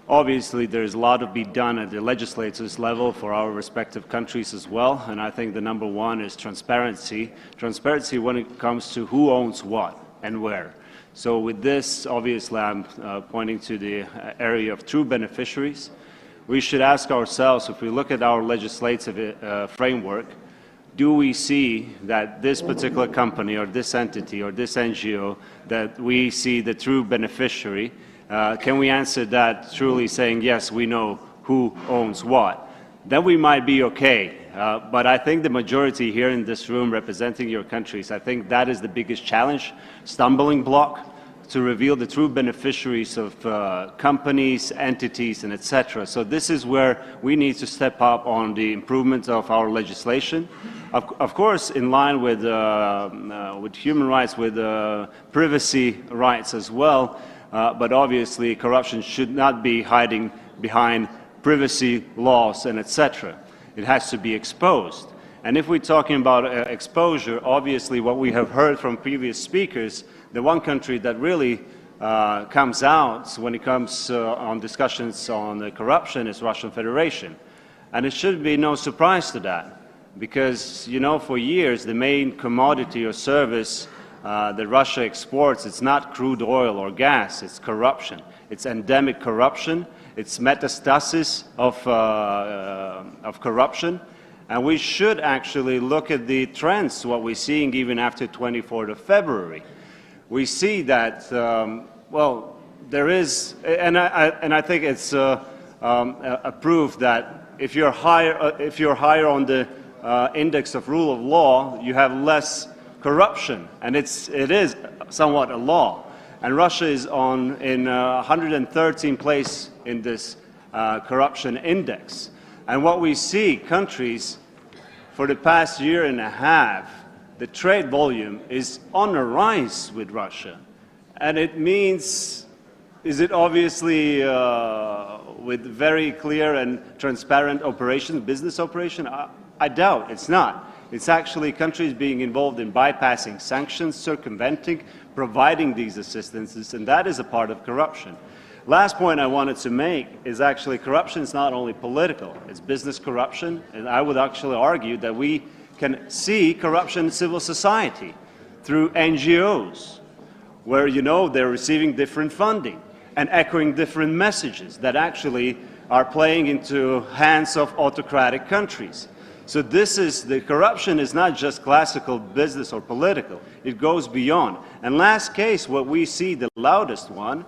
Obviously, there is a lot to be done at the legislators level for our respective countries as well, and I think the number one is transparency. Transparency when it comes to who owns what and where. So with this, obviously, I'm pointing to the area of true beneficiaries. We should ask ourselves, if we look at our legislative framework, do we see that this particular company or this entity or this NGO, that we see the true beneficiary? Can we answer that truly saying, yes, we know who owns what? Then we might be okay. But I think the majority here in this room representing your countries, I think that is the biggest challenge, stumbling block, to reveal the true beneficiaries of companies, entities, and etc. So this is where we need to step up on the improvement of our legislation. Of course, in line with human rights, with privacy rights as well, but obviously corruption should not be hiding behind privacy laws and etc. It has to be exposed. And if we're talking about exposure, obviously what we have heard from previous speakers, the one country that really comes out when it comes on discussions on corruption is Russian Federation. And it should be no surprise to that, because, you know, for years the main commodity or service that Russia exports, it's not crude oil or gas, it's corruption. It's endemic corruption, it's metastasis of corruption. And we should actually look at the trends, what we're seeing even after 24th of February. We see that, well, there is, and I think it's a proof that if you're higher on the index of rule of law, you have less corruption, and it is somewhat a law. And Russia is in 113th place in this corruption index. And what we see, countries, for the past year and a half, the trade volume is on a rise with Russia. And it means, is it obviously with very clear and transparent operations, business operation? I doubt it's not. It's actually countries being involved in bypassing sanctions, circumventing, providing these assistances, and that is a part of corruption. Last point I wanted to make is actually corruption is not only political, it's business corruption, and I would actually argue that we can see corruption in civil society through NGOs, where, you know, they're receiving different funding and echoing different messages that actually are playing into hands of autocratic countries. So the corruption is not just classical business or political, it goes beyond. And last case, what we see, the loudest one,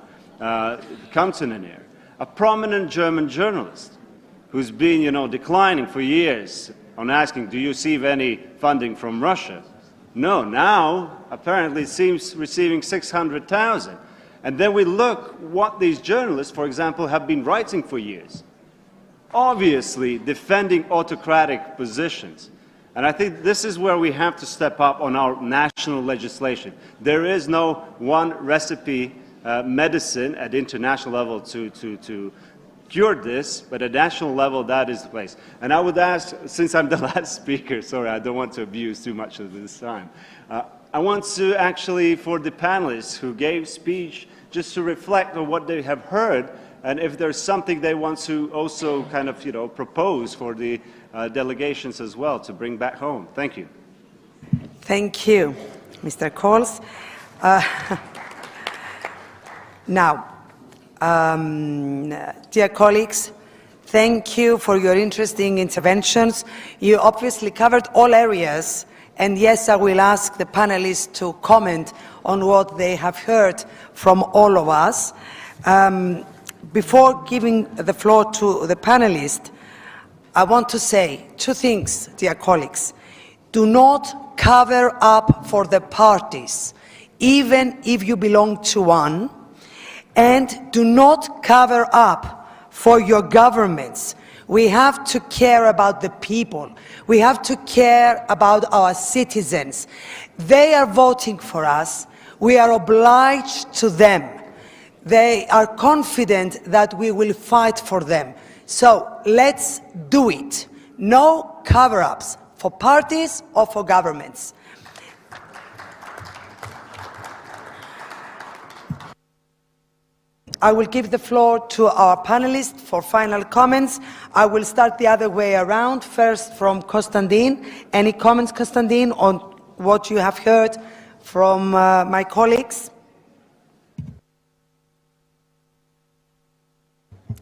Continental, a prominent German journalist who's been, you know, declining for years on asking, do you receive any funding from Russia? No, now apparently it seems receiving 600,000. And then we look what these journalists, for example, have been writing for years. Obviously defending autocratic positions. And I think this is where we have to step up on our national legislation. There is no one recipe medicine at international level to cure this, but at national level, that is the place. And I would ask, since I'm the last speaker, sorry, I don't want to abuse too much of this time. I want to actually, for the panelists who gave speech, just to reflect on what they have heard, and if there's something they want to also kind of, you know, propose for the delegations as well to bring back home. Thank you. Thank you, Mr. Coles. Now, dear colleagues, thank you for your interesting interventions. You obviously covered all areas, and yes, I will ask the panelists to comment on what they have heard from all of us. Before giving the floor to the panelists, I want to say two things, dear colleagues. Do not cover up for the parties, even if you belong to one, and do not cover up for your governments. We have to care about the people. We have to care about our citizens. They are voting for us. We are obliged to them. They are confident that we will fight for them. So let's do it. No cover-ups for parties or for governments. I will give the floor to our panelists for final comments. I will start the other way around. First from Konstantin. Any comments, Konstantin, on what you have heard from my colleagues?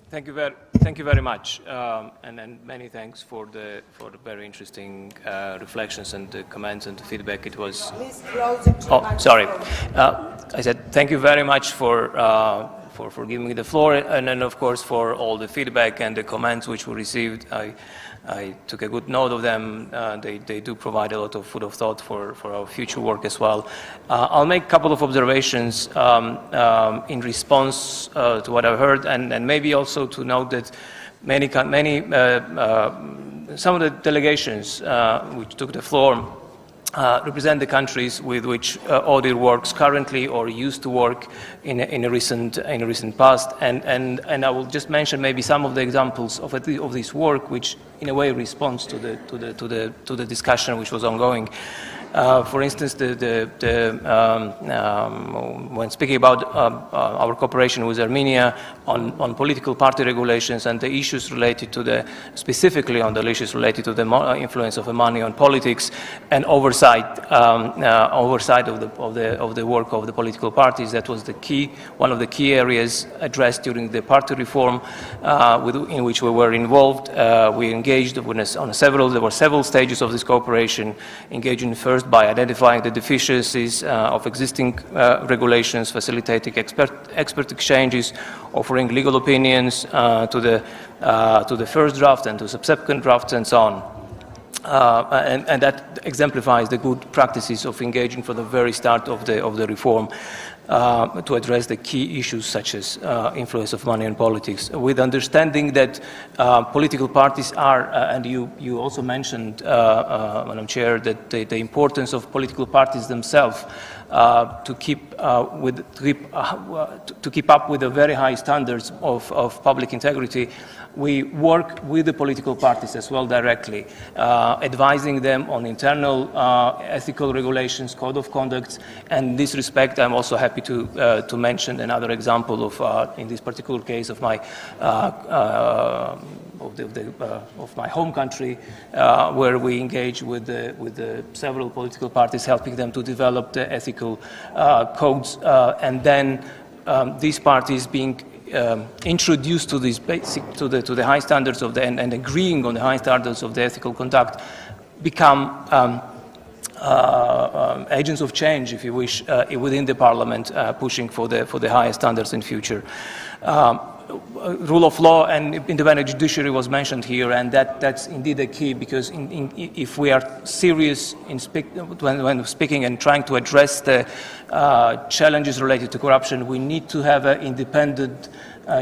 Thank you very much, and many thanks for the very interesting reflections and the comments and the feedback. It was. Please close it. Oh, sorry. I said thank you very much for giving me the floor, and then of course for all the feedback and the comments which we received. I took a good note of them. They do provide a lot of food of thought for our future work as well. I'll make a couple of observations in response to what I've heard, and maybe also to note that some of the delegations which took the floor represent the countries with which ODIHR works currently or used to work in a recent past, and I will just mention maybe some of the examples of this work, which in a way responds to the discussion which was ongoing. For instance, when speaking about our cooperation with Armenia on political party regulations and the issues related to specifically on the issues related to the influence of money on politics and oversight of the work of the political parties, that was one of the key areas addressed during the party reform in which we were involved. We engaged there were several stages of this cooperation, engaging first by identifying the deficiencies of existing regulations, facilitating expert exchanges, offering legal opinions to the first draft and to subsequent drafts, and so on. and that exemplifies the good practices of engaging from the very start of the reform to address the key issues such as influence of money in politics, with understanding that political parties are, and you also mentioned, Madam Chair, that the importance of political parties themselves to keep up with the very high standards of public integrity. We work with the political parties as well directly, advising them on internal ethical regulations, code of conduct, and in this respect I'm also happy to mention another example of, in this particular case, of my of my home country, where we engage with the several political parties, helping them to develop the ethical codes, and then these parties being introduced to these basic to the high standards of and agreeing on the high standards of the ethical conduct, become agents of change, if you wish, within the parliament, pushing for the highest standards in future. Rule of law and independent judiciary was mentioned here, and that's indeed a key, because if we are serious when speaking and trying to address the challenges related to corruption, we need to have an independent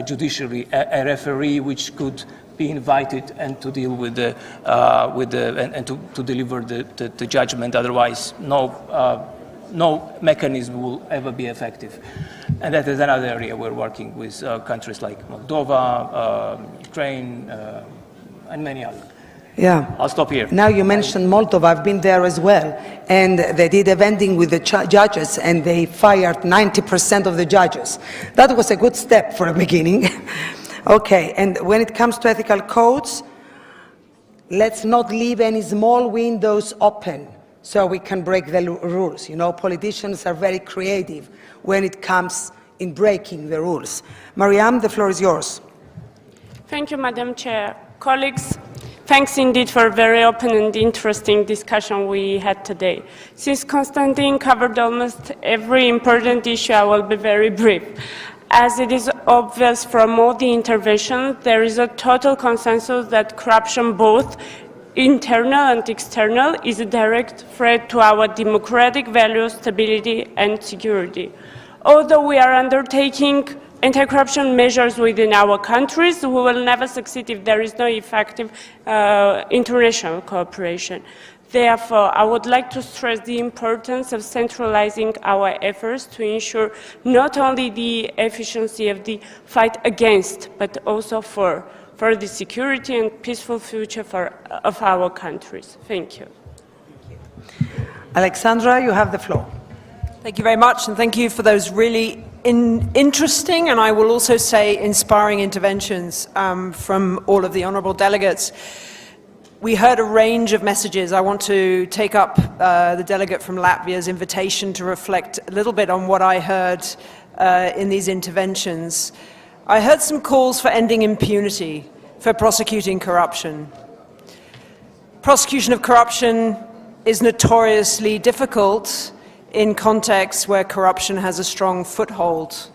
judiciary, a referee which could be invited and to deal with the and to deliver the judgment. Otherwise, no mechanism will ever be effective. And that is another area we're working with countries like Moldova, Ukraine, and many others. Yeah. I'll stop here. Now you mentioned Moldova, I've been there as well. And they did a vending with the judges, and they fired 90% of the judges. That was a good step for a beginning. Okay, and when it comes to ethical codes, let's not leave any small windows open so we can break the rules. You know, politicians are very creative when it comes in breaking the rules. Mariam, the floor is yours. Thank you, Madam Chair. Colleagues, thanks indeed for a very open and interesting discussion we had today. Since Konstantin covered almost every important issue, I will be very brief. As it is obvious from all the interventions, there is a total consensus that corruption, both internal and external, is a direct threat to our democratic values, stability and security. Although we are undertaking anti-corruption measures within our countries, we will never succeed if there is no effective international cooperation. Therefore, I would like to stress the importance of centralizing our efforts to ensure not only the efficiency of the fight against, but also for the security and peaceful future of our countries. Thank you. Alexandra, you have the floor. Thank you very much, and thank you for those really interesting, and I will also say inspiring interventions from all of the honourable delegates. We heard a range of messages. I want to take up the delegate from Latvia's invitation to reflect a little bit on what I heard in these interventions. I heard some calls for ending impunity, for prosecuting corruption. Prosecution of corruption is notoriously difficult in contexts where corruption has a strong foothold,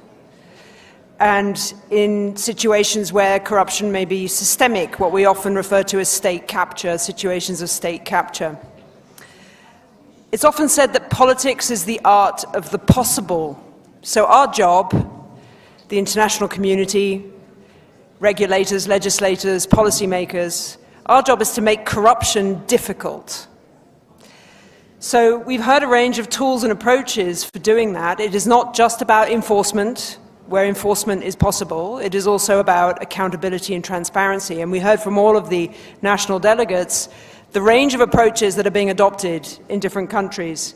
and in situations where corruption may be systemic, what we often refer to as state capture, situations of state capture. It's often said that politics is the art of the possible. So our job, the international community, regulators, legislators, policymakers, our job is to make corruption difficult. So we've heard a range of tools and approaches for doing that. It is not just about enforcement, where enforcement is possible. It is also about accountability and transparency. And we heard from all of the national delegates the range of approaches that are being adopted in different countries.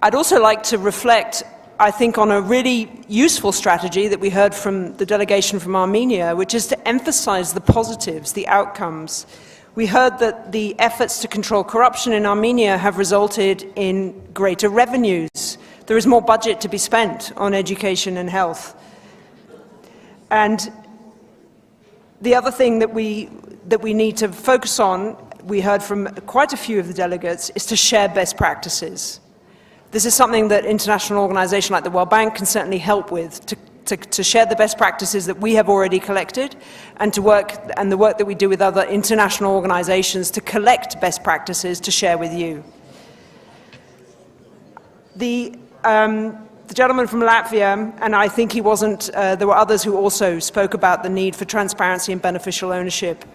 I'd also like to reflect, I think, on a really useful strategy that we heard from the delegation from Armenia, which is to emphasize the positives, the outcomes. We heard that the efforts to control corruption in Armenia have resulted in greater revenues. There is more budget to be spent on education and health. And the other thing that we need to focus on, we heard from quite a few of the delegates, is to share best practices. This is something that international organizations like the World Bank can certainly help with, to share the best practices that we have already collected and the work that we do with other international organizations to collect best practices to share with you. The gentleman from Latvia, and I think he wasn't, there were others who also spoke about the need for transparency and beneficial ownership.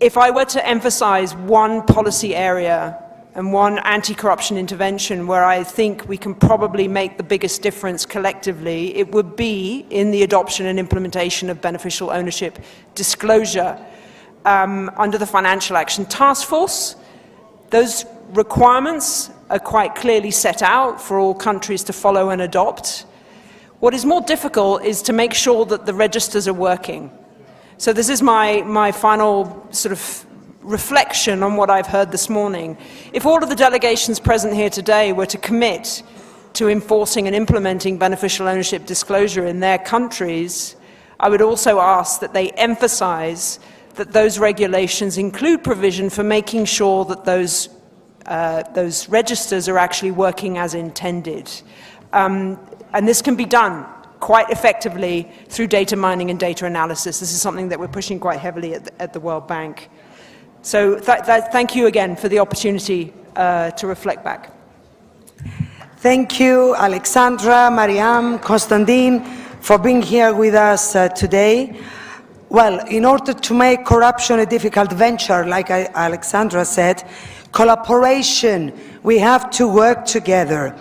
If I were to emphasize one policy area and one anti-corruption intervention where I think we can probably make the biggest difference collectively, it would be in the adoption and implementation of beneficial ownership disclosure under the Financial Action Task Force. Those requirements are quite clearly set out for all countries to follow and adopt. What is more difficult is to make sure that the registers are working. So this is my final sort of reflection on what I've heard this morning. If all of the delegations present here today were to commit to enforcing and implementing beneficial ownership disclosure in their countries, I would also ask that they emphasize that those regulations include provision for making sure that those registers are actually working as intended. And this can be done quite effectively through data mining and data analysis. This is something that we're pushing quite heavily at the World Bank. So thank you again for the opportunity to reflect back. Thank you, Alexandra, Mariam, Konstantin, for being here with us today. Well, in order to make corruption a difficult venture, like Alexandra said, collaboration, we have to work together.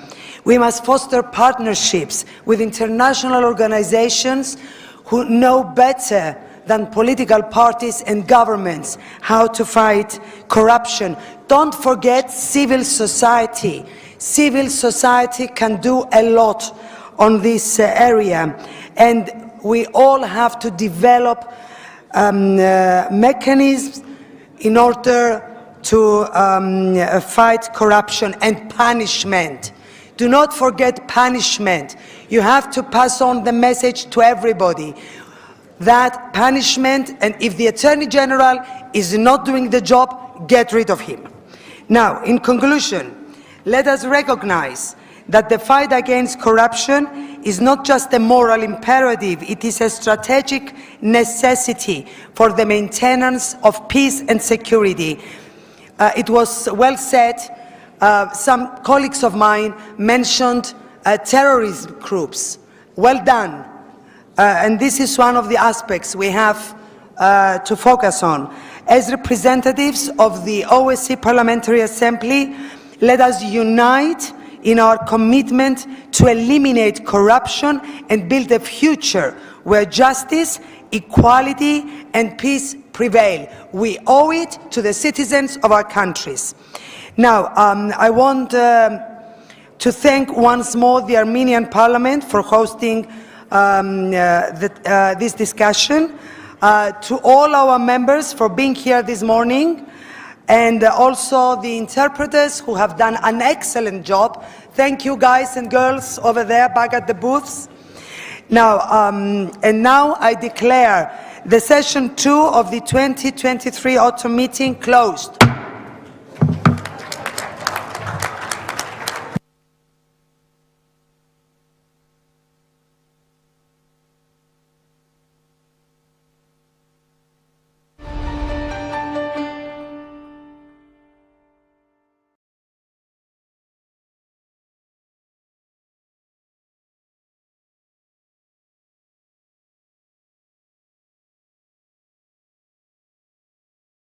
We must foster partnerships with international organizations who know better than political parties and governments how to fight corruption. Don't forget civil society. Civil society can do a lot on this area, and we all have to develop mechanisms in order to fight corruption and punishment. Do not forget punishment. You have to pass on the message to everybody that punishment, and if the Attorney General is not doing the job, get rid of him. Now, in conclusion, let us recognize that the fight against corruption is not just a moral imperative, it is a strategic necessity for the maintenance of peace and security. It was well said. Some colleagues of mine mentioned terrorist groups. Well done. And this is one of the aspects we have to focus on. As representatives of the OSCE Parliamentary Assembly, let us unite in our commitment to eliminate corruption and build a future where justice, equality, and peace prevail. We owe it to the citizens of our countries. Now, I want to thank once more the Armenian Parliament for hosting this discussion, to all our members for being here this morning, and also the interpreters who have done an excellent job. Thank you, guys and girls over there back at the booths. Now, and now I declare the session 2 of the 2023 autumn meeting closed.